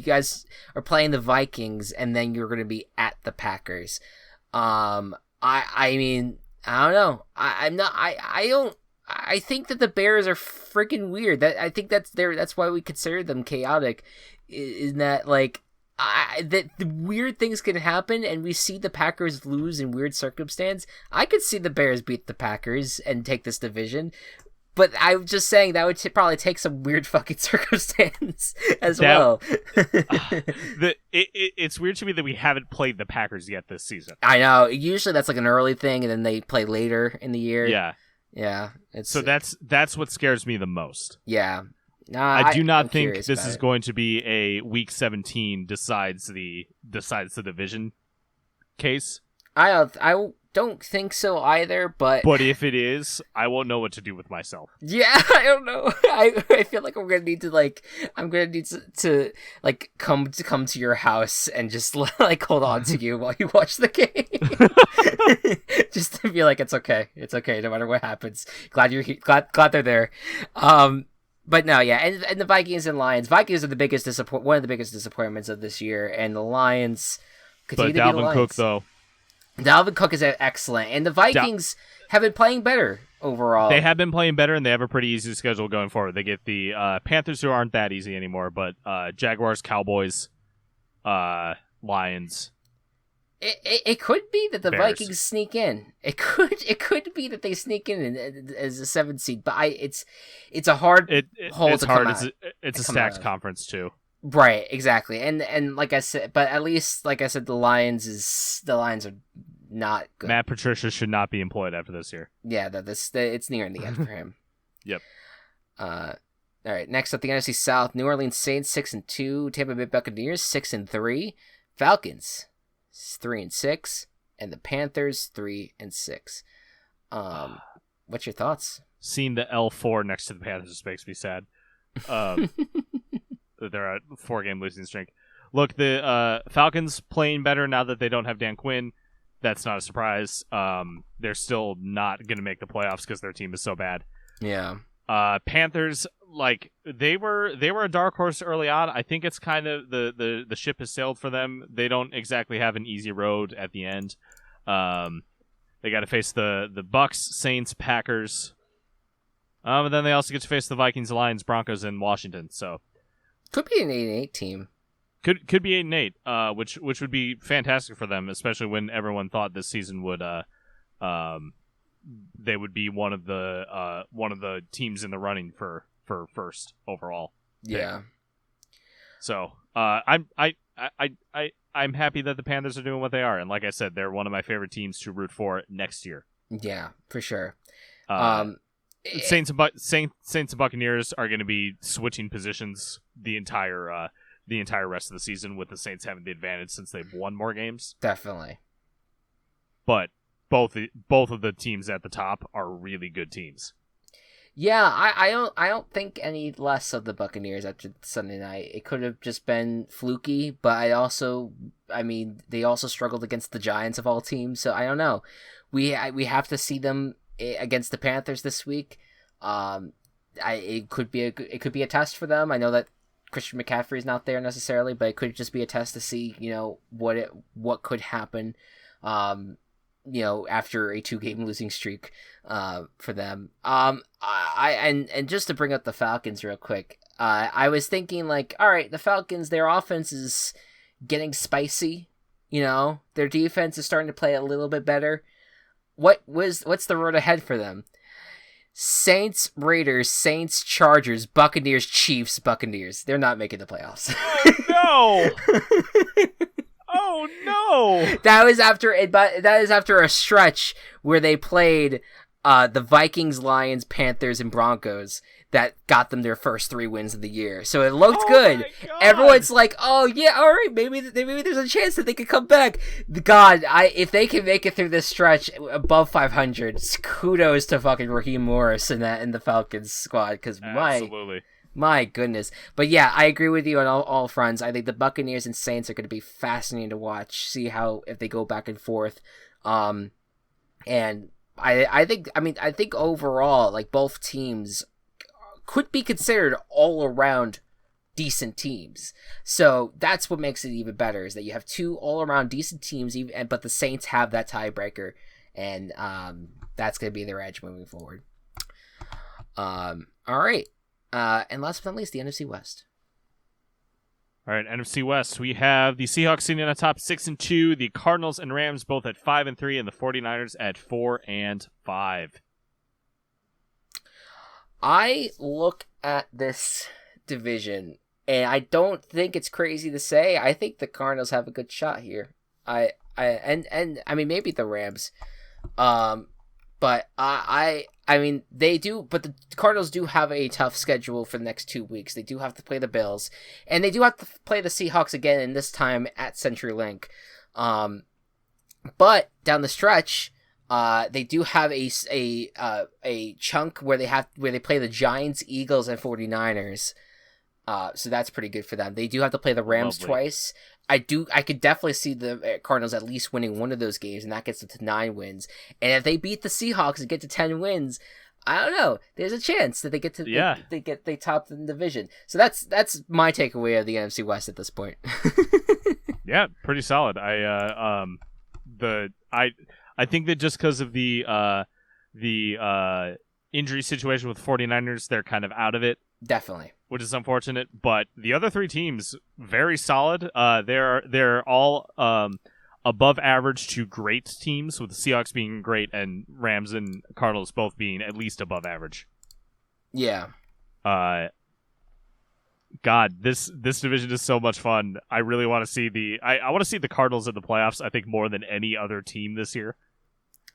guys are playing the Vikings, and then you're gonna be at the Packers. I mean, I don't know. I think that the Bears are freaking weird. I think that's why we consider them chaotic. In that like. That the weird things can happen, and we see the Packers lose in weird circumstance. I could see the Bears beat the Packers and take this division, but I'm just saying that would probably take some weird fucking circumstance well. It's weird to me that we haven't played the Packers yet this season. I know. Usually that's like an early thing, and then they play later in the year. Yeah. So that's what scares me the most. Yeah. I do not think this is going to be a Week 17 decides the division case. I don't think so either, but if it is, I won't know what to do with myself. Yeah, I don't know. I feel like I'm gonna need to come to your house and just like hold on to you while you watch the game, just to be like, it's okay, no matter what happens. Glad they're there. But no, yeah, and the Vikings and Lions. Vikings are one of the biggest disappointments of this year, and the Lions continue to be the Lions. But Dalvin Cook, though. Dalvin Cook is excellent, and the Vikings have been playing better overall. They have been playing better, and they have a pretty easy schedule going forward. They get the Panthers, who aren't that easy anymore, but Jaguars, Cowboys, Lions. It could be that the Bears. Vikings sneak in. It could be that they sneak in as a 7th seed, but it's a hard hole it's to hard. come out. It's a stacked conference too. Right, exactly, and like I said, but at least like I said, the Lions are not good. Matt Patricia should not be employed after this year. Yeah, it's nearing the end for him. Yep. All right. Next up, the NFC South: New Orleans Saints 6-2, Tampa Bay Buccaneers 6-3, Falcons 3-6, and the Panthers 3-6. What's your thoughts? Seeing the L4 next to the Panthers makes me sad. They're a 4-game losing streak. Look, the Falcons playing better now that they don't have Dan Quinn. That's not a surprise. They're still not going to make the playoffs because their team is so bad. Yeah. Panthers, like they were a dark horse early on. I think it's kind of the ship has sailed for them. They don't exactly have an easy road at the end. They got to face the Bucks, Saints, Packers, and then they also get to face the Vikings, Lions, Broncos, and Washington. So could be an 8-8 team. Could be 8-8, which would be fantastic for them, especially when everyone thought this season would they would be one of the teams in the running for first overall. Yeah. Pick. So I'm happy that the Panthers are doing what they are, and like I said, they're one of my favorite teams to root for next year. Yeah, for sure. Saints and Buccaneers are going to be switching positions the entire rest of the season, with the Saints having the advantage since they've won more games. Definitely. But both of the teams at the top are really good teams. Yeah, I don't think any less of the Buccaneers after Sunday night. It could have just been fluky, but they also struggled against the Giants of all teams, so I don't know. We have to see them against the Panthers this week. It could be a test for them. I know that Christian McCaffrey is not there necessarily, but it could just be a test to see, what could happen, after a 2-game losing streak, for them. And just to bring up the Falcons real quick, I was thinking like, all right, the Falcons, their offense is getting spicy, their defense is starting to play a little bit better. What's the road ahead for them? Saints, Raiders, Saints, Chargers, Buccaneers, Chiefs, Buccaneers. They're not making the playoffs. No. Oh no! That is after a stretch where they played the Vikings, Lions, Panthers, and Broncos that got them their first 3 wins of the year. So it looked good. Everyone's like, "Oh yeah, all right, maybe there's a chance that they could come back." God, if they can make it through this stretch above 500, kudos to fucking Raheem Morris in the Falcons squad, because absolutely. My goodness. But yeah, I agree with you on all fronts. I think the Buccaneers and Saints are going to be fascinating to watch, see if they go back and forth. And I think overall, like, both teams could be considered all around decent teams. So that's what makes it even better, is that you have 2 all around decent teams, but the Saints have that tiebreaker, and that's going to be their edge moving forward. All right. And last but not least, the NFC West. All right, NFC West. We have the Seahawks sitting on top 6-2, the Cardinals and Rams both at 5-3, and the 49ers at 4-5. I look at this division, and I don't think it's crazy to say I think the Cardinals have a good shot here. I mean, maybe the Rams, but they do, but the Cardinals do have a tough schedule for the next 2 weeks. They do have to play the Bills, and they do have to play the Seahawks again, and this time at CenturyLink. But down the stretch, they do have a chunk where they play the Giants, Eagles, and 49ers. So that's pretty good for them. They do have to play the Rams twice. I could definitely see the Cardinals at least winning one of those games, and that gets them to 9 wins. And if they beat the Seahawks and get to 10 wins, I don't know. There's a chance that they get to they top the division. So that's my takeaway of the NFC West at this point. Yeah, pretty solid. I think that just because of the injury situation with 49ers, they're kind of out of it. Definitely. Which is unfortunate, but the other 3 teams, very solid. They're all above average to great teams, with the Seahawks being great and Rams and Cardinals both being at least above average. Yeah. God, this division is so much fun. I really want to see I want to see the Cardinals in the playoffs, I think, more than any other team this year.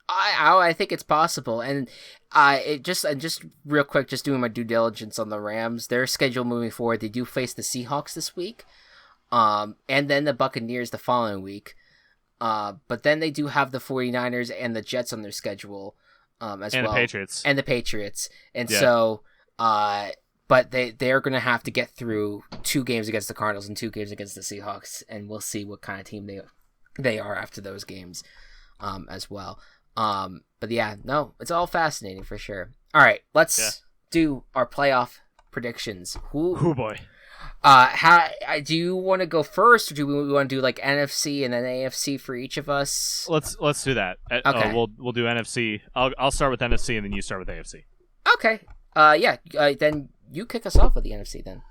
I think it's possible, and just real quick, just doing my due diligence on the Rams. Their schedule moving forward, they do face the Seahawks this week, and then the Buccaneers the following week, but then they do have the 49ers and the Jets on their schedule, as well, and the Patriots, and so but they're gonna have to get through 2 games against the Cardinals and 2 games against the Seahawks, and we'll see what kind of team they are after those games, as well. But yeah, no, it's all fascinating for sure. All right, let's do our playoff predictions. Oh boy. How do you want to go first, or do we want to do like NFC and then AFC for each of us? Let's do that. Okay. We'll do NFC. I'll start with NFC, and then you start with AFC. Okay. Yeah. Then you kick us off with the NFC then.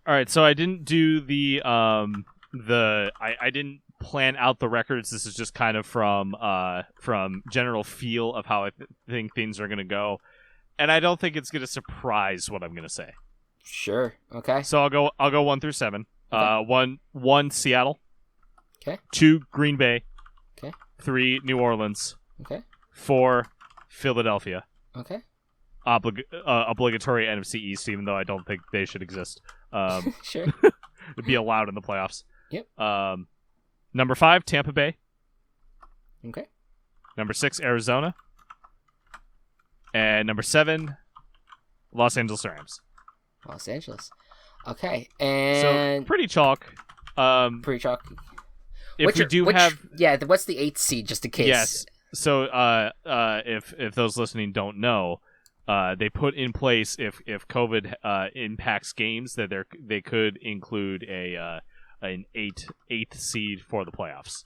All right. So I didn't do the I didn't plan out the records. This is just kind of from general feel of how I think things are going to go, and I don't think it's going to surprise what I'm going to say. Sure. Okay. So I'll go 1 through 7. Okay. One Seattle. Okay. 2 Green Bay. Okay. 3 New Orleans. Okay. 4 Philadelphia. Okay. Obligatory NFC East, even though I don't think they should exist. Sure. To be allowed in the playoffs. Yep. Number 5 Tampa Bay. Okay. Number 6 Arizona. And number 7 Los Angeles Rams. Los Angeles. Okay, and so pretty chalk. Pretty chalky. What's the 8th seed, just in case? Yes. So if those listening don't know, they put in place if COVID impacts games that they could include an eighth seed for the playoffs.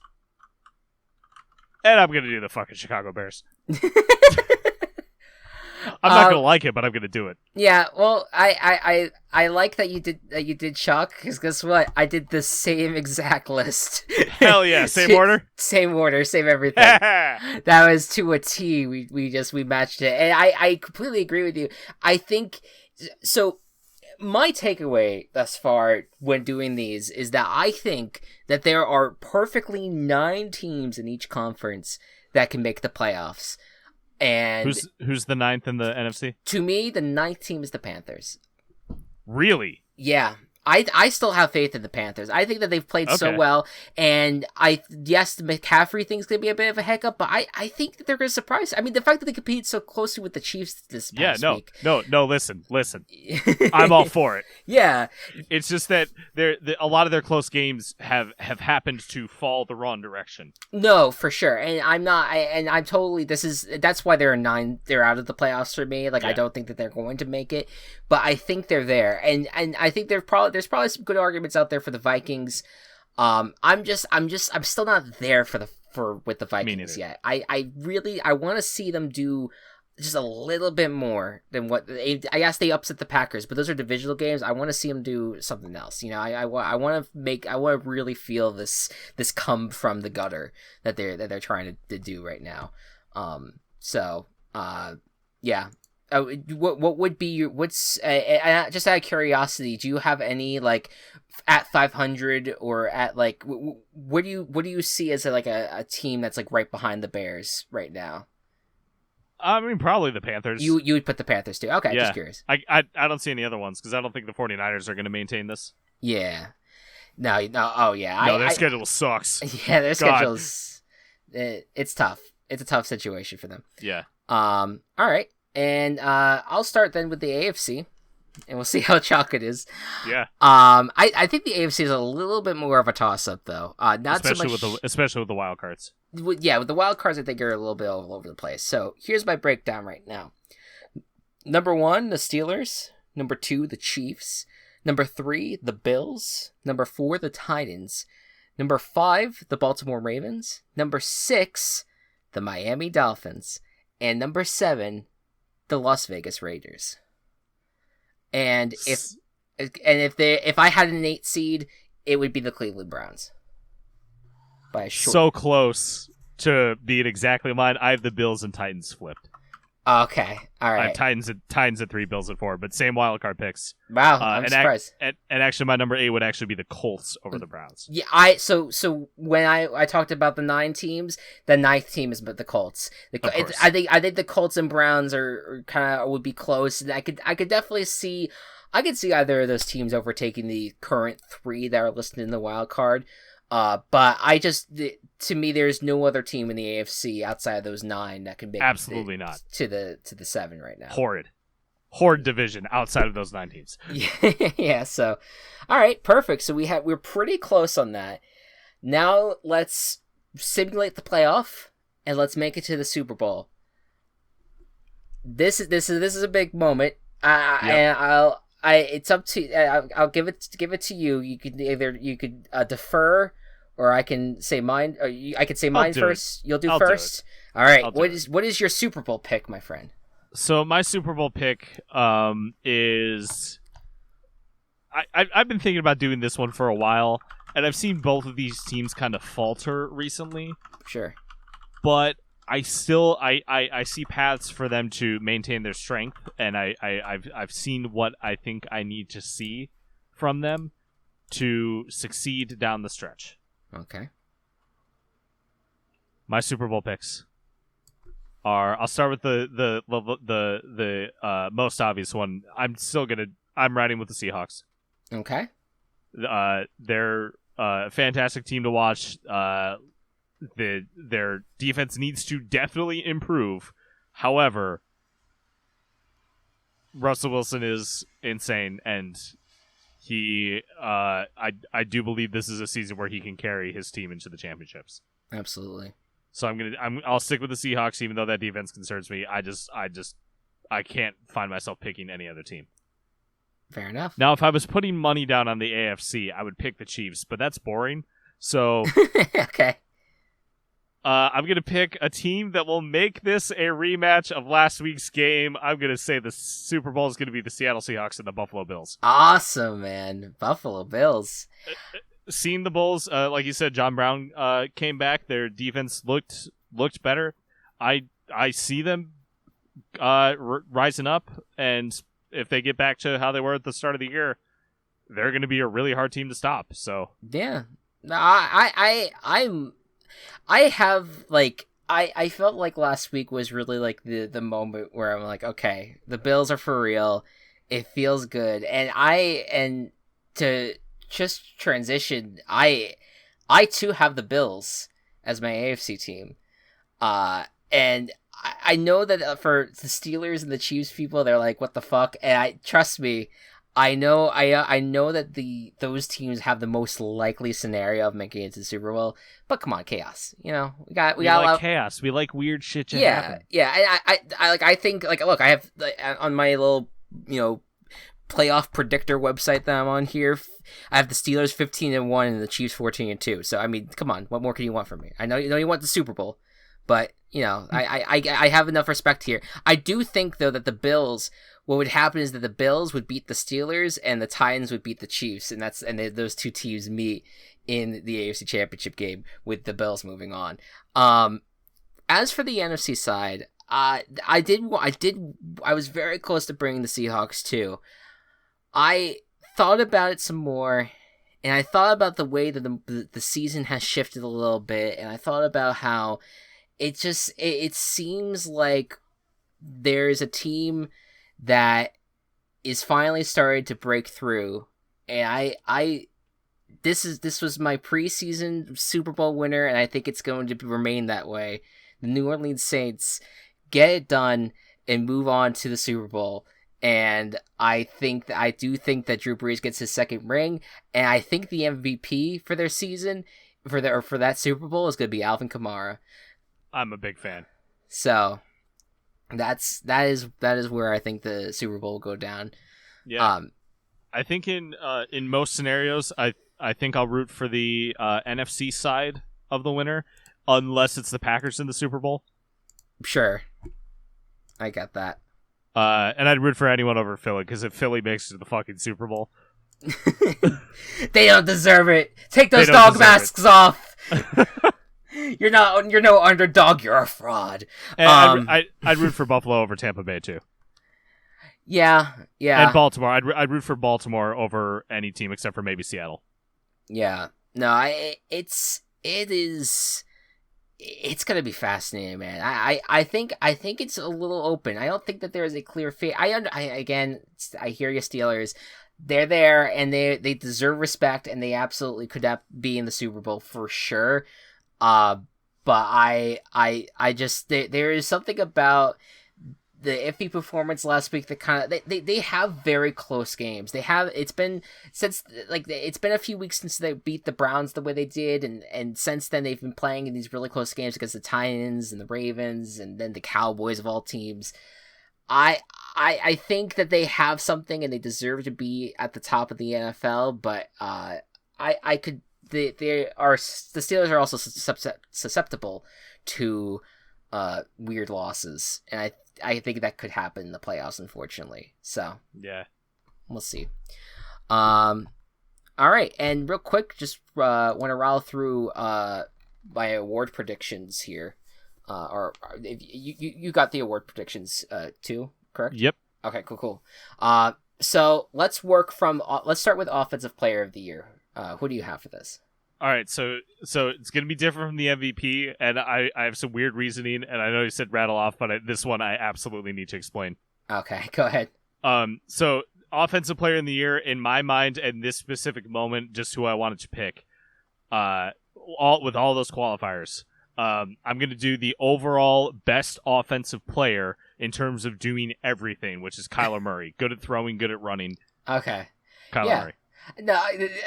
And I'm gonna do the fucking Chicago Bears. I'm not gonna like it, but I'm gonna do it. Yeah, well, I like that you did Chuck, because guess what? I did the same exact list. Hell yeah, same order, same everything. That was to a T. We matched it, and I completely agree with you. I think so. My takeaway thus far when doing these is that I think that there are perfectly 9 teams in each conference that can make the playoffs. And who's the 9th in the NFC? To me, the 9th team is the Panthers. Really? Yeah. I still have faith in the Panthers. I think that they've played so well, and yes, the McCaffrey thing's going to be a bit of a hiccup, but I think that they're going to surprise. I mean, the fact that they competed so closely with the Chiefs this past week. No, listen. I'm all for it. Yeah. It's just that a lot of their close games have happened to fall the wrong direction. No, for sure. And I'm totally, that's why they're 9, they're out of the playoffs for me. Like, yeah. I don't think that they're going to make it, but I think they're there. And I think there's probably some good arguments out there for the Vikings. I'm still not there with the Vikings yet. I want to see them do just a little bit more than what I guess they upset the Packers, but those are divisional games. I want to see them do something else. You know, I want to really feel this come from the gutter that they're trying to do right now. Yeah. What would be what's just out of curiosity, do you have any like at 500 or at like what do you see as a team that's like right behind the Bears right now? I mean, probably the Panthers. You would put the Panthers too. Okay, yeah. Just curious. I don't see any other ones because I don't think the 49ers are going to maintain this. Yeah. No. Oh yeah. No, their schedule sucks. Yeah, their schedule's it's tough. It's a tough situation for them. Yeah. All right. And I'll start then with the AFC, and we'll see how chalk it is. Yeah. I think the AFC is a little bit more of a toss-up, though. Not especially so much, especially with the wild cards. Yeah, with the wild cards, I think are a little bit all over the place. So here's my breakdown right now. Number 1, the Steelers. Number 2, the Chiefs. Number 3, the Bills. Number 4, the Titans. Number 5, the Baltimore Ravens. Number 6, the Miami Dolphins. And number 7, the Las Vegas Raiders. And if I had an 8 seed, it would be the Cleveland Browns. By a short. So close to being exactly mine. I have the Bills and Titans flipped. Okay, all right. I have Titans at 3, Bills at 4, but same wild card picks. Wow, I'm surprised. And actually, my number 8 would actually be the Colts over the Browns. Yeah, so when I talked about the 9 teams, the 9th team is the Colts. I think the Colts and Browns are kind of would be close, and I could definitely see. I could see either of those teams overtaking the current 3 that are listed in the wild card. But to me, there's no other team in the AFC outside of those 9 that can make absolutely not to the 7 right now. Horrid division outside of those 9 teams. Yeah. So, all right, perfect. So we're pretty close on that. Now let's simulate the playoff and let's make it to the Super Bowl. This is a big moment. And it's up to. I'll give it to you. You could defer, or I can say mine. Or I could say mine first. You'll do first. All right. What is your Super Bowl pick, my friend? So my Super Bowl pick is. I've been thinking about doing this one for a while, and I've seen both of these teams kind of falter recently. Sure. But I still I see paths for them to maintain their strength, and I've seen what I think I need to see from them to succeed down the stretch. Okay. My Super Bowl picks are. I'll start with the most obvious one. I'm riding with the Seahawks. Okay. They're a fantastic team to watch. Their defense needs to definitely improve. However, Russell Wilson is insane, and I do believe this is a season where he can carry his team into the championships. Absolutely. So I'll stick with the Seahawks, even though that defense concerns me. I can't find myself picking any other team. Fair enough. Now, if I was putting money down on the AFC, I would pick the Chiefs, but that's boring. So, okay. I'm going to pick a team that will make this a rematch of last week's game. I'm going to say the Super Bowl is going to be the Seattle Seahawks and the Buffalo Bills. Awesome, man. Buffalo Bills. Seeing the Bulls, like you said, John Brown came back. Their defense looked better. I see them rising up, and if they get back to how they were at the start of the year, they're going to be a really hard team to stop. So yeah, no, I felt like last week was really like the moment where I'm like, okay, the Bills are for real. It feels good, and to just transition, I too have the Bills as my AFC team, and I know that for the Steelers and the Chiefs people, they're like, what the fuck? And trust me, I know that those teams have the most likely scenario of making it to the Super Bowl. But come on, chaos. You know, we got chaos. We like weird shit to happen. Yeah. And I think look, I have on my little playoff predictor website that I'm on here, I have the Steelers 15-1 and the Chiefs 14-2. So I mean, come on, what more can you want from me? I know you want the Super Bowl, but I have enough respect here. I do think though that the Bills, what would happen is that the Bills would beat the Steelers and the Titans would beat the Chiefs, and those two teams meet in the AFC Championship game with the Bills moving on. As for the NFC side, I was very close to bringing the Seahawks too. I thought about it some more, and I thought about the way that the season has shifted a little bit, and I thought about how it seems like there's a team that is finally starting to break through, and this was my preseason Super Bowl winner, and I think it's going to remain that way. The New Orleans Saints get it done and move on to the Super Bowl, and I do think that Drew Brees gets his second ring, and I think the MVP for their season for that Super Bowl is going to be Alvin Kamara. I'm a big fan. So that is where I think the Super Bowl will go down. Yeah. I think in most scenarios, I think I'll root for the NFC side of the winner, unless it's the Packers in the Super Bowl. Sure, I get that. And I'd root for anyone over Philly, because if Philly makes it to the fucking Super Bowl, they don't deserve it. Take those dog masks off. You're no underdog. You're a fraud. And I'd root for Buffalo over Tampa Bay too. Yeah. And Baltimore. I'd root for Baltimore over any team except for maybe Seattle. Yeah. No, it's gonna be fascinating, man. I think it's a little open. I don't think that there is a clear fate. I hear you, Steelers. They're there and they deserve respect, and they absolutely could be in the Super Bowl for sure. But I just there is something about the iffy performance last week that kind of they have very close games. It's been a few weeks since they beat the Browns the way they did, and since then they've been playing in these really close games against the Titans and the Ravens and then the Cowboys of all teams. I think that they have something and they deserve to be at the top of the NFL, but I could the Steelers are also susceptible to weird losses, and I think that could happen in the playoffs, unfortunately. So yeah, we'll see. All right, and real quick, just want to rattle through my award predictions here. Or you got the award predictions too, correct? Yep. Okay, cool. So let's start with Offensive Player of the Year. Who do you have for this? All right, so it's going to be different from the MVP, and I have some weird reasoning, and I know you said rattle off, but this one I absolutely need to explain. Okay, go ahead. So Offensive Player in the Year, in my mind, in this specific moment, just who I wanted to pick, with all those qualifiers. I'm going to do the overall best offensive player in terms of doing everything, which is Kyler Murray. Good at throwing, good at running. Okay. Kyler Murray. No,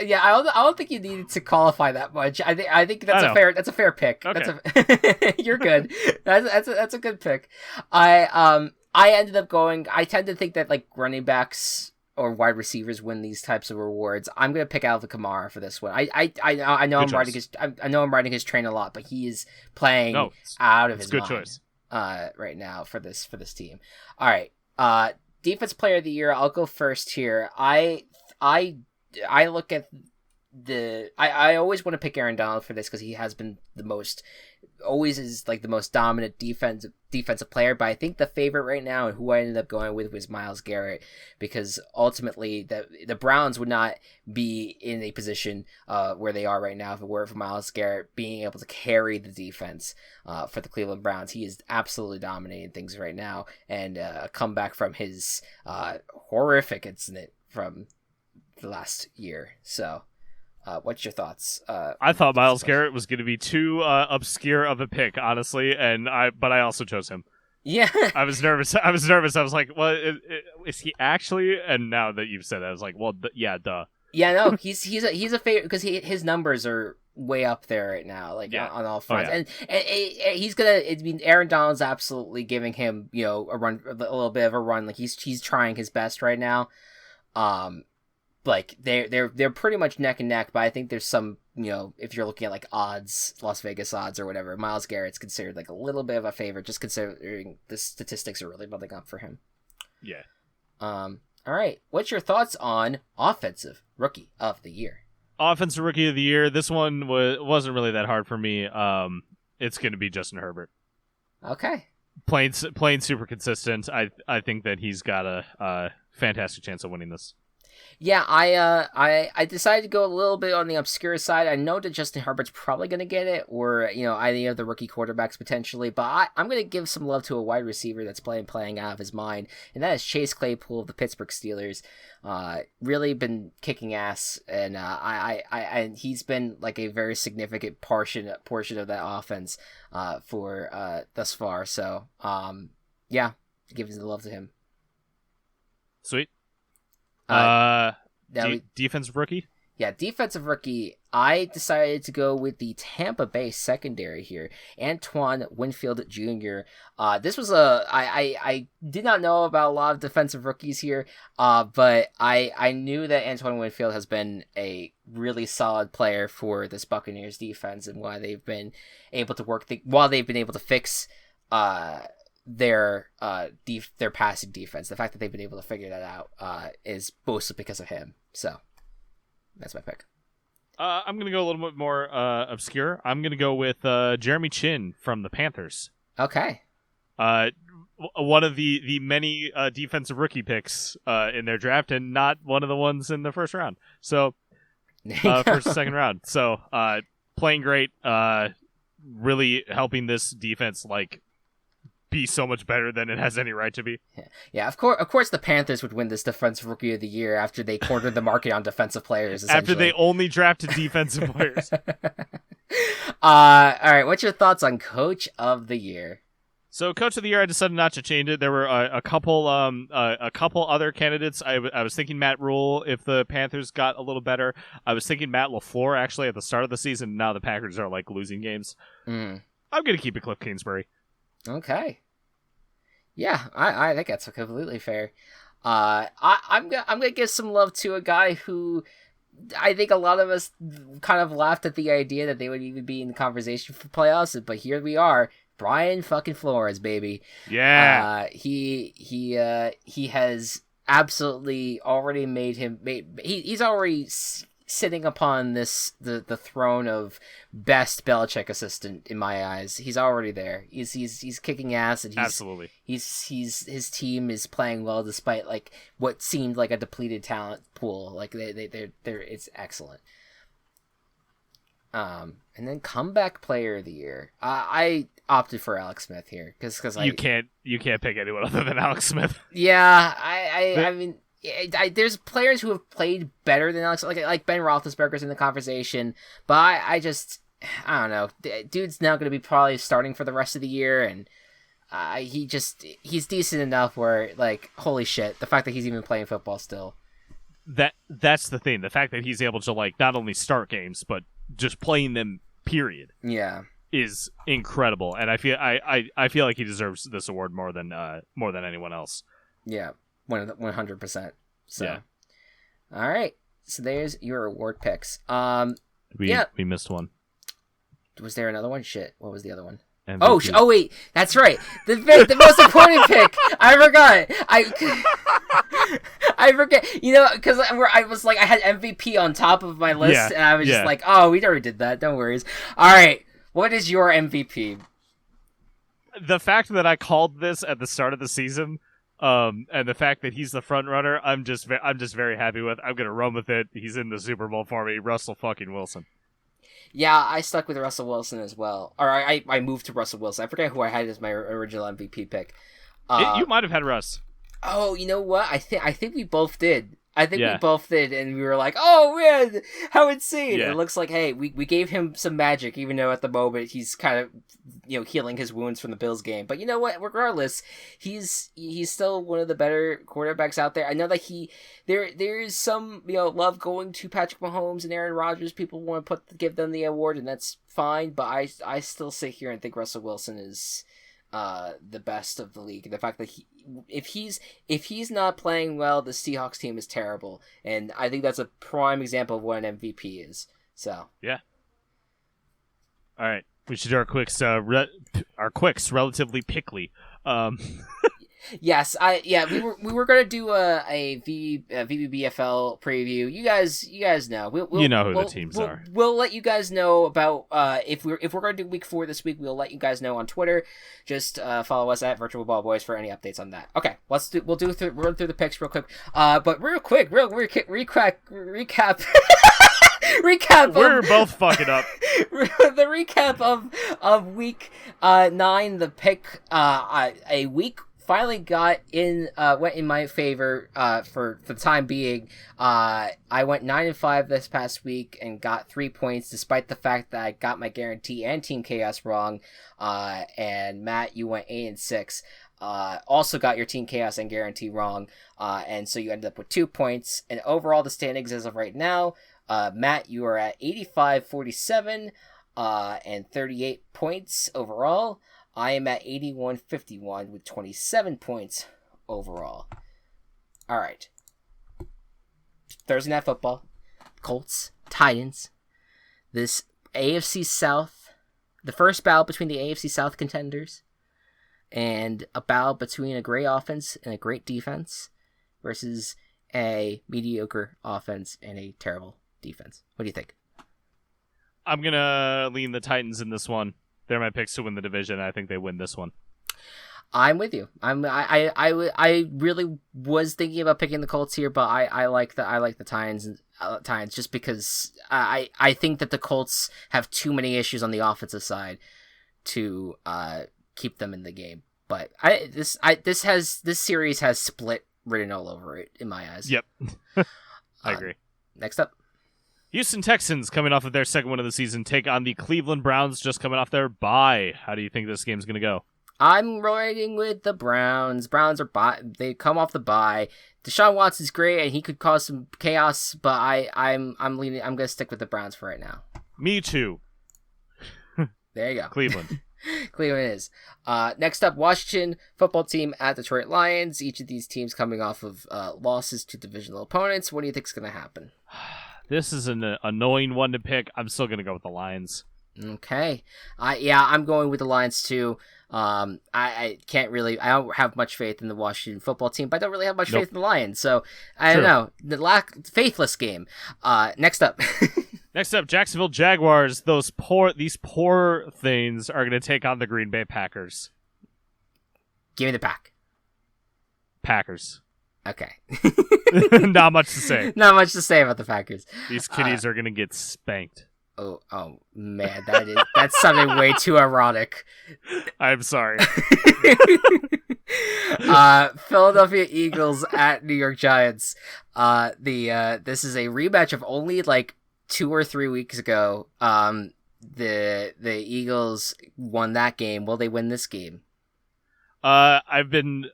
yeah, I don't think you needed to qualify that much. I think that's a fair pick. Okay. You're good. That's a good pick. I ended up going. I tend to think that like running backs or wide receivers win these types of awards. I'm gonna pick Alvin Kamara for this one. I know I'm riding his train a lot, but he is playing out of his mind. Good choice. Right now for this team. All right. Defense Player of the Year. I'll go first here. I look at I always want to pick Aaron Donald for this because he has been always is like the most dominant defensive player, but I think the favorite right now and who I ended up going with was Myles Garrett, because ultimately the Browns would not be in a position where they are right now if it were for Myles Garrett being able to carry the defense for the Cleveland Browns. He is absolutely dominating things right now, and a comeback from his horrific incident from the last year. So what's your thoughts? I thought Myles Garrett was going to be too obscure of a pick, honestly, but I also chose him. Yeah, I was nervous. I was like, "Well, is he actually?" And now that you've said that, I was like, "Well, yeah, duh." Yeah, no, he's a favorite because his numbers are way up there right now, like on all fronts, and he's gonna. I mean, Aaron Donald's absolutely giving him a little bit of a run. Like he's trying his best right now. Like they're pretty much neck and neck, but I think there's some, if you're looking at like odds, Las Vegas odds or whatever, Myles Garrett's considered like a little bit of a favorite just considering the statistics are really building up for him. Yeah. All right. What's your thoughts on Offensive Rookie of the Year? Offensive Rookie of the Year. This one wasn't really that hard for me. It's going to be Justin Herbert. Okay. Playing super consistent. I think that he's got a fantastic chance of winning this. Yeah, I decided to go a little bit on the obscure side. I know that Justin Herbert's probably going to get it, or any of the rookie quarterbacks potentially, but I'm going to give some love to a wide receiver that's playing out of his mind, and that is Chase Claypool of the Pittsburgh Steelers. Really been kicking ass, and and he's been like a very significant portion of that offense for thus far. So yeah, giving the love to him. Sweet. Defensive rookie? Yeah, defensive rookie. I decided to go with the Tampa Bay secondary here. Antoine Winfield Jr. This was I did not know about a lot of defensive rookies here, but I knew that Antoine Winfield has been a really solid player for this Buccaneers defense, and why they've been able to fix their passing defense. The fact that they've been able to figure that out is mostly because of him. So that's my pick. I'm gonna go a little bit more obscure. I'm gonna go with Jeremy Chin from the Panthers. Okay. One of the many defensive rookie picks in their draft, and not one of the ones in the first round. So first and second round. So playing great, really helping this defense be so much better than it has any right to be. Yeah. Of course, the Panthers would win this Defensive Rookie of the Year after they cornered the market on defensive players. After they only drafted defensive players. All right. What's your thoughts on Coach of the Year? So, Coach of the Year, I decided not to change it. There were a couple other candidates. I was thinking Matt Rule if the Panthers got a little better. I was thinking Matt LaFleur actually at the start of the season. Now the Packers are losing games. I'm gonna keep it Cliff Kingsbury. Okay. Yeah, I think that's completely fair. I'm gonna give some love to a guy who I think a lot of us kind of laughed at the idea that they would even be in the conversation for playoffs, but here we are. Brian fucking Flores, baby. Yeah. He has absolutely already he's already sitting upon the throne of best Belichick assistant in my eyes. He's already there. He's kicking ass, and absolutely his team is playing well despite like what seemed like a depleted talent pool. Like they're it's excellent. And then comeback player of the year. I opted for Alex Smith here because you can't pick anyone other than Alex Smith. Yeah, I mean. There's players who have played better than Alex, like Ben Roethlisberger's in the conversation, but I don't know. Dude's now going to be probably starting for the rest of the year, and he's decent enough where, like, holy shit, the fact that he's even playing football still. That's the thing. The fact that he's able to, like, not only start games but just playing them, period. Yeah, is incredible, and I feel like he deserves this award more than anyone else. Yeah. 100%. So, yeah. All right. So there's your award picks. We missed one. Was there another one? Shit. What was the other one? MVP. Oh wait, that's right. The most important pick. I forgot. I forget. You know, because I was like, I had MVP on top of my list, and I was just like, oh, we already did that. Don't worry. All right. What is your MVP? The fact that I called this at the start of the season. And the fact that he's the front runner, I'm just very happy with. I'm gonna run with it. He's in the Super Bowl for me, Russell fucking Wilson. Yeah, I stuck with Russell Wilson as well. Or I moved to Russell Wilson. I forget who I had as my original MVP pick. You might have had Russ. Oh, you know what? I think we both did. We both did, and we were like, "Oh man, how insane!" Yeah. It looks like, hey, we gave him some magic, even though at the moment he's kind of, healing his wounds from the Bills game. But you know what? Regardless, he's still one of the better quarterbacks out there. I know that there is some love going to Patrick Mahomes and Aaron Rodgers. People want to give them the award, and that's fine. But I still sit here and think Russell Wilson is the best of the league. The fact that if he's not playing well, the Seahawks team is terrible, and I think that's a prime example of what an MVP is. So yeah. All right, we should do our quicks. Our quicks relatively pickly. Yes, we were gonna do a VBBFL preview. You guys know. You know who the teams are. We'll let you guys know about if we're gonna do week 4 this week. We'll let you guys know on Twitter. Just follow us at Virtual Ball Boys for any updates on that. Okay, we'll run through the picks real quick. But real quick, recap. Recap. We're both fucking up. The recap of week 9. The pick a week. Finally went in my favor for the time being. I went 9-5 this past week and got 3 points, despite the fact that I got my guarantee and Team Chaos wrong. And Matt, you went 8-6. Also got your Team Chaos and guarantee wrong. And so you ended up with 2 points. And overall, the standings as of right now, Matt, you are at 85-47 and 38 points overall. I am at 81-51 with 27 points overall. All right. Thursday Night Football. Colts, Titans. This AFC South. The first battle between the AFC South contenders. And a battle between a great offense and a great defense. Versus a mediocre offense and a terrible defense. What do you think? I'm going to lean the Titans in this one. They're my picks to win the division. I think they win this one. I'm with you. I really was thinking about picking the Colts here, but I like the Titans just because I think that the Colts have too many issues on the offensive side to keep them in the game. But this series has split written all over it in my eyes. Yep. I agree. Next up. Houston Texans, coming off of their second win of the season, take on the Cleveland Browns, just coming off their bye. How do you think this game's going to go? I'm riding with the Browns. Browns they come off the bye. Deshaun Watson's great, and he could cause some chaos, but I'm going to stick with the Browns for right now. Me too. There you go. Cleveland. Cleveland is. Next up, Washington football team at Detroit Lions. Each of these teams coming off of losses to divisional opponents. What do you think is going to happen? This is an annoying one to pick. I'm still going to go with the Lions. Okay. I'm going with the Lions too. I don't have much faith in the Washington football team, but I don't really have much faith in the Lions. So I don't know. The faithless game. Next up. Next up, Jacksonville Jaguars. These poor things are going to take on the Green Bay Packers. Give me the pack. Packers. Okay. Not much to say. Not much to say about the Packers. These kiddies are going to get spanked. Oh man, that's something way too ironic. I'm sorry. Philadelphia Eagles at New York Giants. This is a rematch of only like 2 or 3 weeks ago. The Eagles won that game. Will they win this game? I've been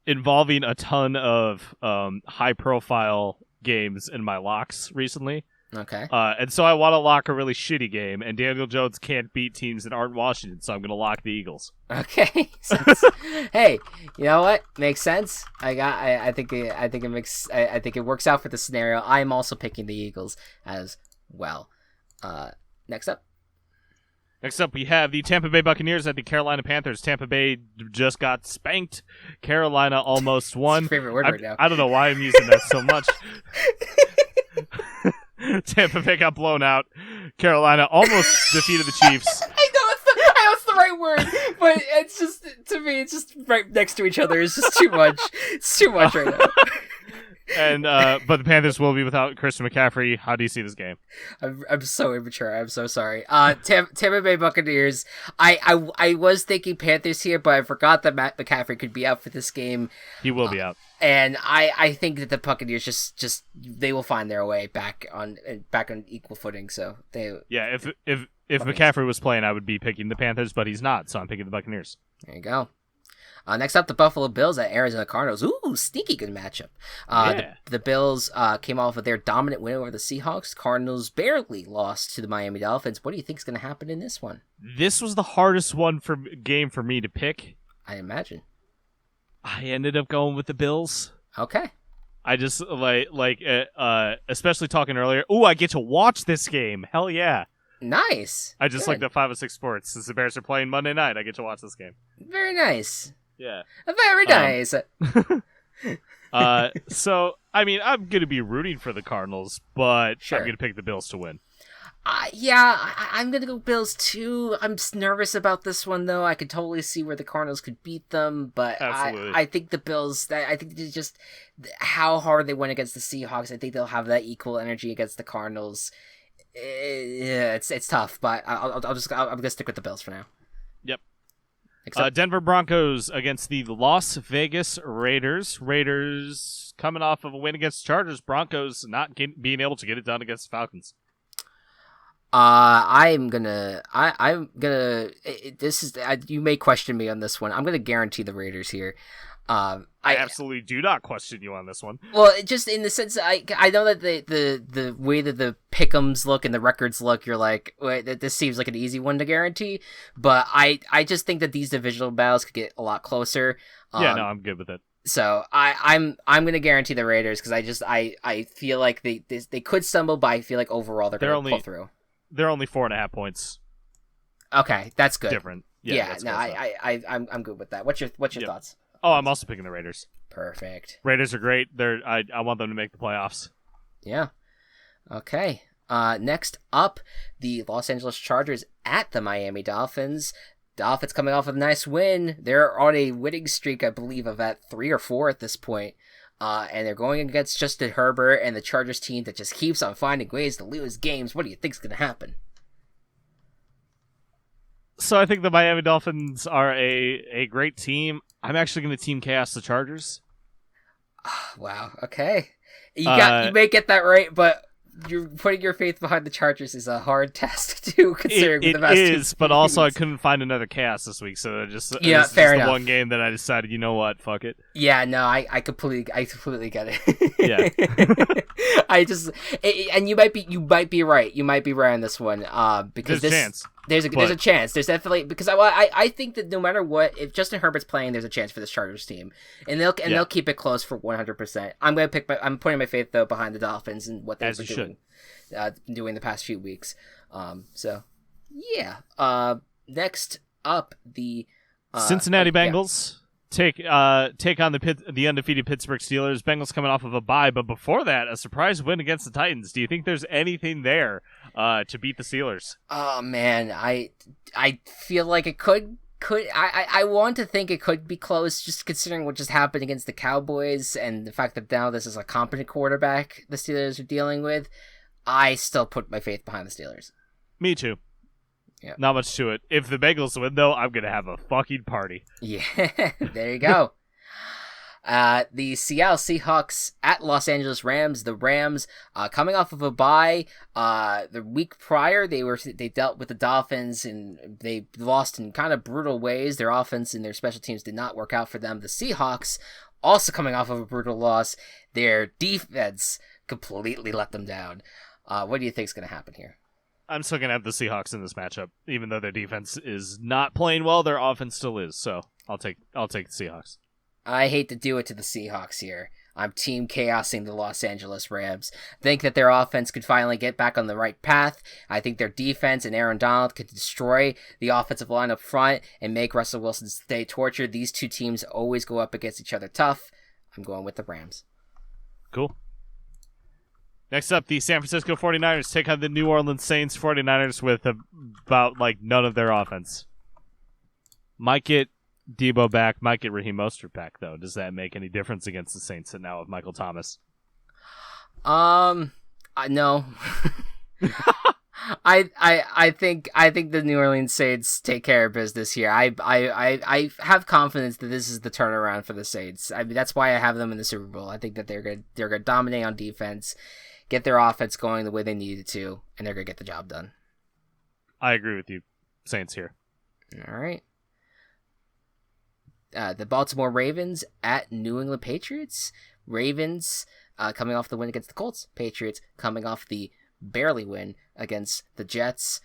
involving a ton of high profile games in my locks recently. Okay. And so I want to lock a really shitty game, and Daniel Jones can't beat teams that aren't Washington, so I'm going to lock the Eagles. Okay. Hey, you know what? Makes sense. I think it works out for the scenario. I am also picking the Eagles as well. Next up, we have the Tampa Bay Buccaneers at the Carolina Panthers. Tampa Bay just got spanked. Carolina almost won. It's your favorite word right now. I don't know why I'm using that so much. Tampa Bay got blown out. Carolina almost defeated the Chiefs. I know it's the right word, but it's just, to me, it's just right next to each other. It's just too much. It's too much right now. And but the Panthers will be without Christian McCaffrey. How do you see this game? I'm so immature. I'm so sorry. Tampa Bay Buccaneers. I was thinking Panthers here, but I forgot that Matt McCaffrey could be out for this game. He will be out. And I think that the Buccaneers just they will find their way back on equal footing. So if McCaffrey was playing, I would be picking the Panthers, but he's not, so I'm picking the Buccaneers. There you go. Next up, the Buffalo Bills at Arizona Cardinals. Ooh, sneaky good matchup. The Bills came off of their dominant win over the Seahawks. Cardinals barely lost to the Miami Dolphins. What do you think is going to happen in this one? This was the hardest game for me to pick. I imagine. I ended up going with the Bills. Okay. I just especially talking earlier. Ooh, I get to watch this game. Hell yeah. Nice. I just like the 506 Sports. Since the Bears are playing Monday night, I get to watch this game. Very nice. Yeah. Very nice. So, I mean, I'm going to be rooting for the Cardinals, but sure. I'm going to pick the Bills to win. I'm going to go Bills too. I'm nervous about this one, though. I could totally see where the Cardinals could beat them, but I think the Bills, I think just how hard they went against the Seahawks, I think they'll have that equal energy against the Cardinals. Yeah, it's tough, but I'm gonna stick with the Bills for now. Yep. Denver Broncos against the Las Vegas Raiders. Raiders coming off of a win against the Chargers. Broncos not being able to get it done against the Falcons. You may question me on this one. I'm gonna guarantee the Raiders here. I absolutely do not question you on this one. Well, just in the sense, I know that the way that the pick'ems look and the records look, you're like, wait, this seems like an easy one to guarantee. But I just think that these divisional battles could get a lot closer. I'm good with it. So I'm gonna guarantee the Raiders because I feel like they could stumble, but I feel like overall they're gonna pull through. They're only 4.5 points. Okay, that's good. Different. I'm good with that. What's your thoughts? Oh, I'm also picking the Raiders. Perfect. Raiders are great. I want them to make the playoffs. Yeah. Okay. Next up, the Los Angeles Chargers at the Miami Dolphins. Dolphins coming off of a nice win. They're on a winning streak, I believe, of at 3 or 4 at this point. And they're going against Justin Herbert and the Chargers team that just keeps on finding ways to lose games. What do you think's going to happen? So I think the Miami Dolphins are a great team. I'm actually going to team chaos the Chargers. Wow. Okay. You may get that right, but you're putting your faith behind the Chargers is a hard task to do, considering the best. It is, but also I couldn't find another chaos this week, so fair enough. The one game that I decided, you know what, fuck it. Yeah, no, I completely get it. Yeah. And you might be right. You might be right on this one. Because there's a chance. There's a chance. There's definitely, because I think that no matter what, if Justin Herbert's playing, there's a chance for this Chargers team, and they'll keep it close for 100%. I'm putting my faith though behind the Dolphins and what they've been doing the past few weeks. So yeah. Next up, the Cincinnati Bengals take on the undefeated Pittsburgh Steelers. Bengals coming off of a bye, but before that, a surprise win against the Titans. Do you think there's anything there to beat the Steelers? Oh man, I feel like it could. I want to think it could be close, just considering what just happened against the Cowboys and the fact that now this is a competent quarterback the Steelers are dealing with. I still put my faith behind the Steelers. Me too. Yeah. Not much to it. If the Bengals win, though, I'm going to have a fucking party. Yeah, there you go. The Seattle Seahawks at Los Angeles Rams. The Rams, coming off of a bye, the week prior, they dealt with the Dolphins, and they lost in kind of brutal ways. Their offense and their special teams did not work out for them. The Seahawks, also coming off of a brutal loss, their defense completely let them down. What do you think is going to happen here? I'm still going to have the Seahawks in this matchup. Even though their defense is not playing well, their offense still is. So I'll take the Seahawks. I hate to do it to the Seahawks here. I'm team chaosing the Los Angeles Rams. I think that their offense could finally get back on the right path. I think their defense and Aaron Donald could destroy the offensive line up front and make Russell Wilson stay tortured. These two teams always go up against each other tough. I'm going with the Rams. Cool. Next up, the San Francisco 49ers take on the New Orleans Saints. 49ers with about none of their offense. Might get Debo back, might get Raheem Mostert back, though. Does that make any difference against the Saints now with Michael Thomas? No. I think the New Orleans Saints take care of business here. I have confidence that this is the turnaround for the Saints. I mean, that's why I have them in the Super Bowl. I think that they're gonna dominate on defense, get their offense going the way they need it to, and they're gonna get the job done. I agree with you. Saints here. All right. The Baltimore Ravens at New England Patriots. Ravens coming off the win against the Colts. Patriots coming off the barely win against the Jets.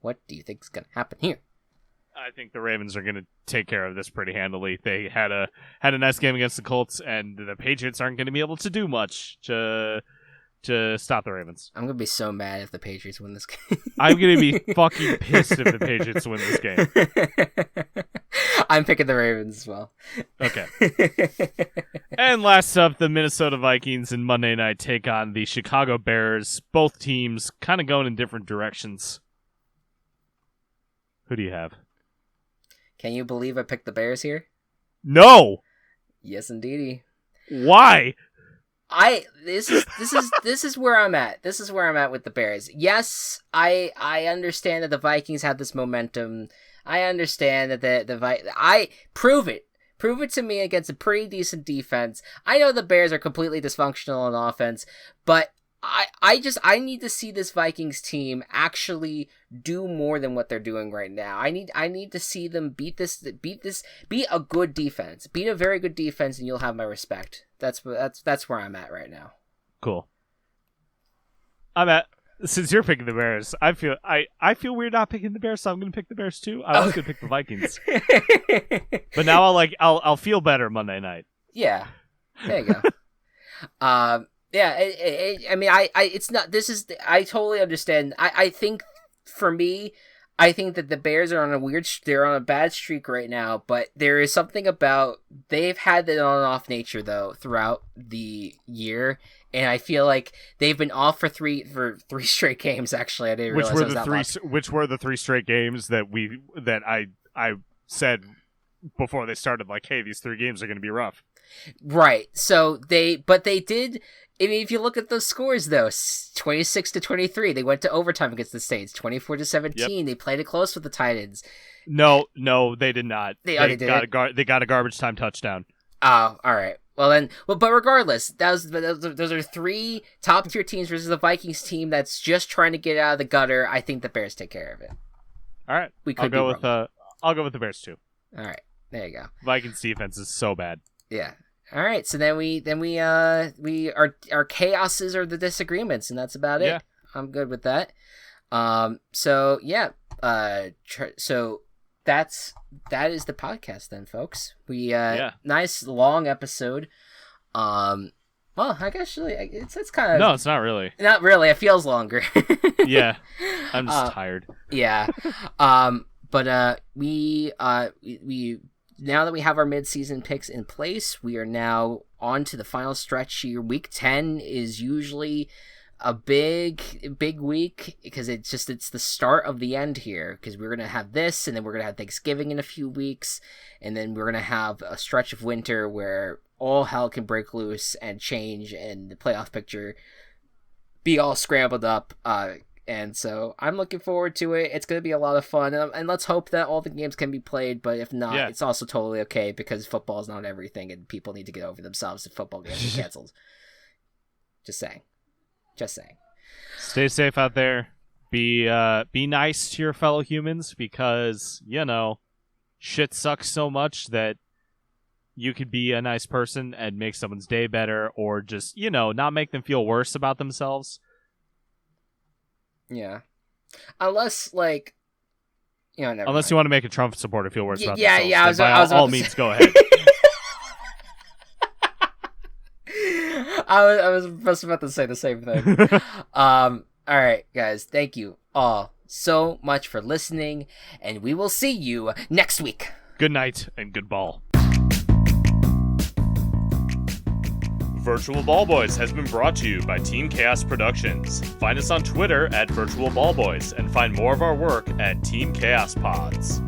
What do you think is going to happen here? I think the Ravens are going to take care of this pretty handily. They had a nice game against the Colts, and the Patriots aren't going to be able to do much to stop the Ravens. I'm going to be so mad if the Patriots win this game. I'm going to be fucking pissed if the Patriots win this game. I'm picking the Ravens as well. Okay. And last up, the Minnesota Vikings in Monday night take on the Chicago Bears. Both teams kind of going in different directions. Who do you have? Can you believe I picked the Bears here? No! Yes, indeedy. Why? This is where I'm at. This is where I'm at with the Bears. Yes, I understand that the Vikings have this momentum. I understand that prove it to me against a pretty decent defense. I know the Bears are completely dysfunctional on offense, but I need to see this Vikings team actually do more than what they're doing right now. I need to see them beat a good defense, beat a very good defense, and you'll have my respect. That's where I'm at right now. Cool. Since you're picking the Bears, I feel weird not picking the Bears, so I'm going to pick the Bears too. I was going to pick the Vikings, but now I'll feel better Monday night. Yeah, there you go. Yeah, I mean, it's not. This is. I totally understand. I think for me, I think that the Bears are on they're on a bad streak right now, but there is something about, they've had the on and off nature though throughout the year, and I feel like they've been off for three straight games. Actually, I didn't realize which were the three straight games that I said before they started, like, hey, these 3 games are going to be rough. Right. So they did. I mean, if you look at those scores, though, 26-23, they went to overtime against the Saints. 24-17, yep. They played it close with the Titans. No, they did not. They got a garbage time touchdown. Oh, all right. But regardless, those are 3 top tier teams versus the Vikings team that's just trying to get out of the gutter. I think the Bears take care of it. All right, I'll go with the Bears too. All right, there you go. Vikings defense is so bad. Yeah. All right, so then our chaoses are the disagreements, and that's about it. Yeah. I'm good with that. So yeah, So that is the podcast then, folks. We nice long episode. Well, I guess it's kind of... No, it's not really. Not really. It feels longer. Yeah. I'm just tired. Yeah. But we now that we have our mid-season picks in place, we are now on to the final stretch here. Week 10 is usually a big week because it's the start of the end here, because we're going to have this, and then we're going to have Thanksgiving in a few weeks, and then we're going to have a stretch of winter where all hell can break loose and change, and the playoff picture be all scrambled up. And so I'm looking forward to it. It's going to be a lot of fun, and let's hope that all the games can be played, but if not, it's also totally okay, because football is not everything, and people need to get over themselves if football games are canceled. Just saying. Stay safe out there. Be nice to your fellow humans, because, shit sucks so much that you could be a nice person and make someone's day better, or just, not make them feel worse about themselves. Yeah. Unless, never Unless mind. You want to make a Trump supporter feel worse about themselves. Yeah, I was all means, go ahead. I was just about to say the same thing. All right, guys. Thank you all so much for listening, and we will see you next week. Good night and good ball. Virtual Ball Boys has been brought to you by Team Chaos Productions. Find us on Twitter at Virtual Ball Boys, and find more of our work at Team Chaos Pods.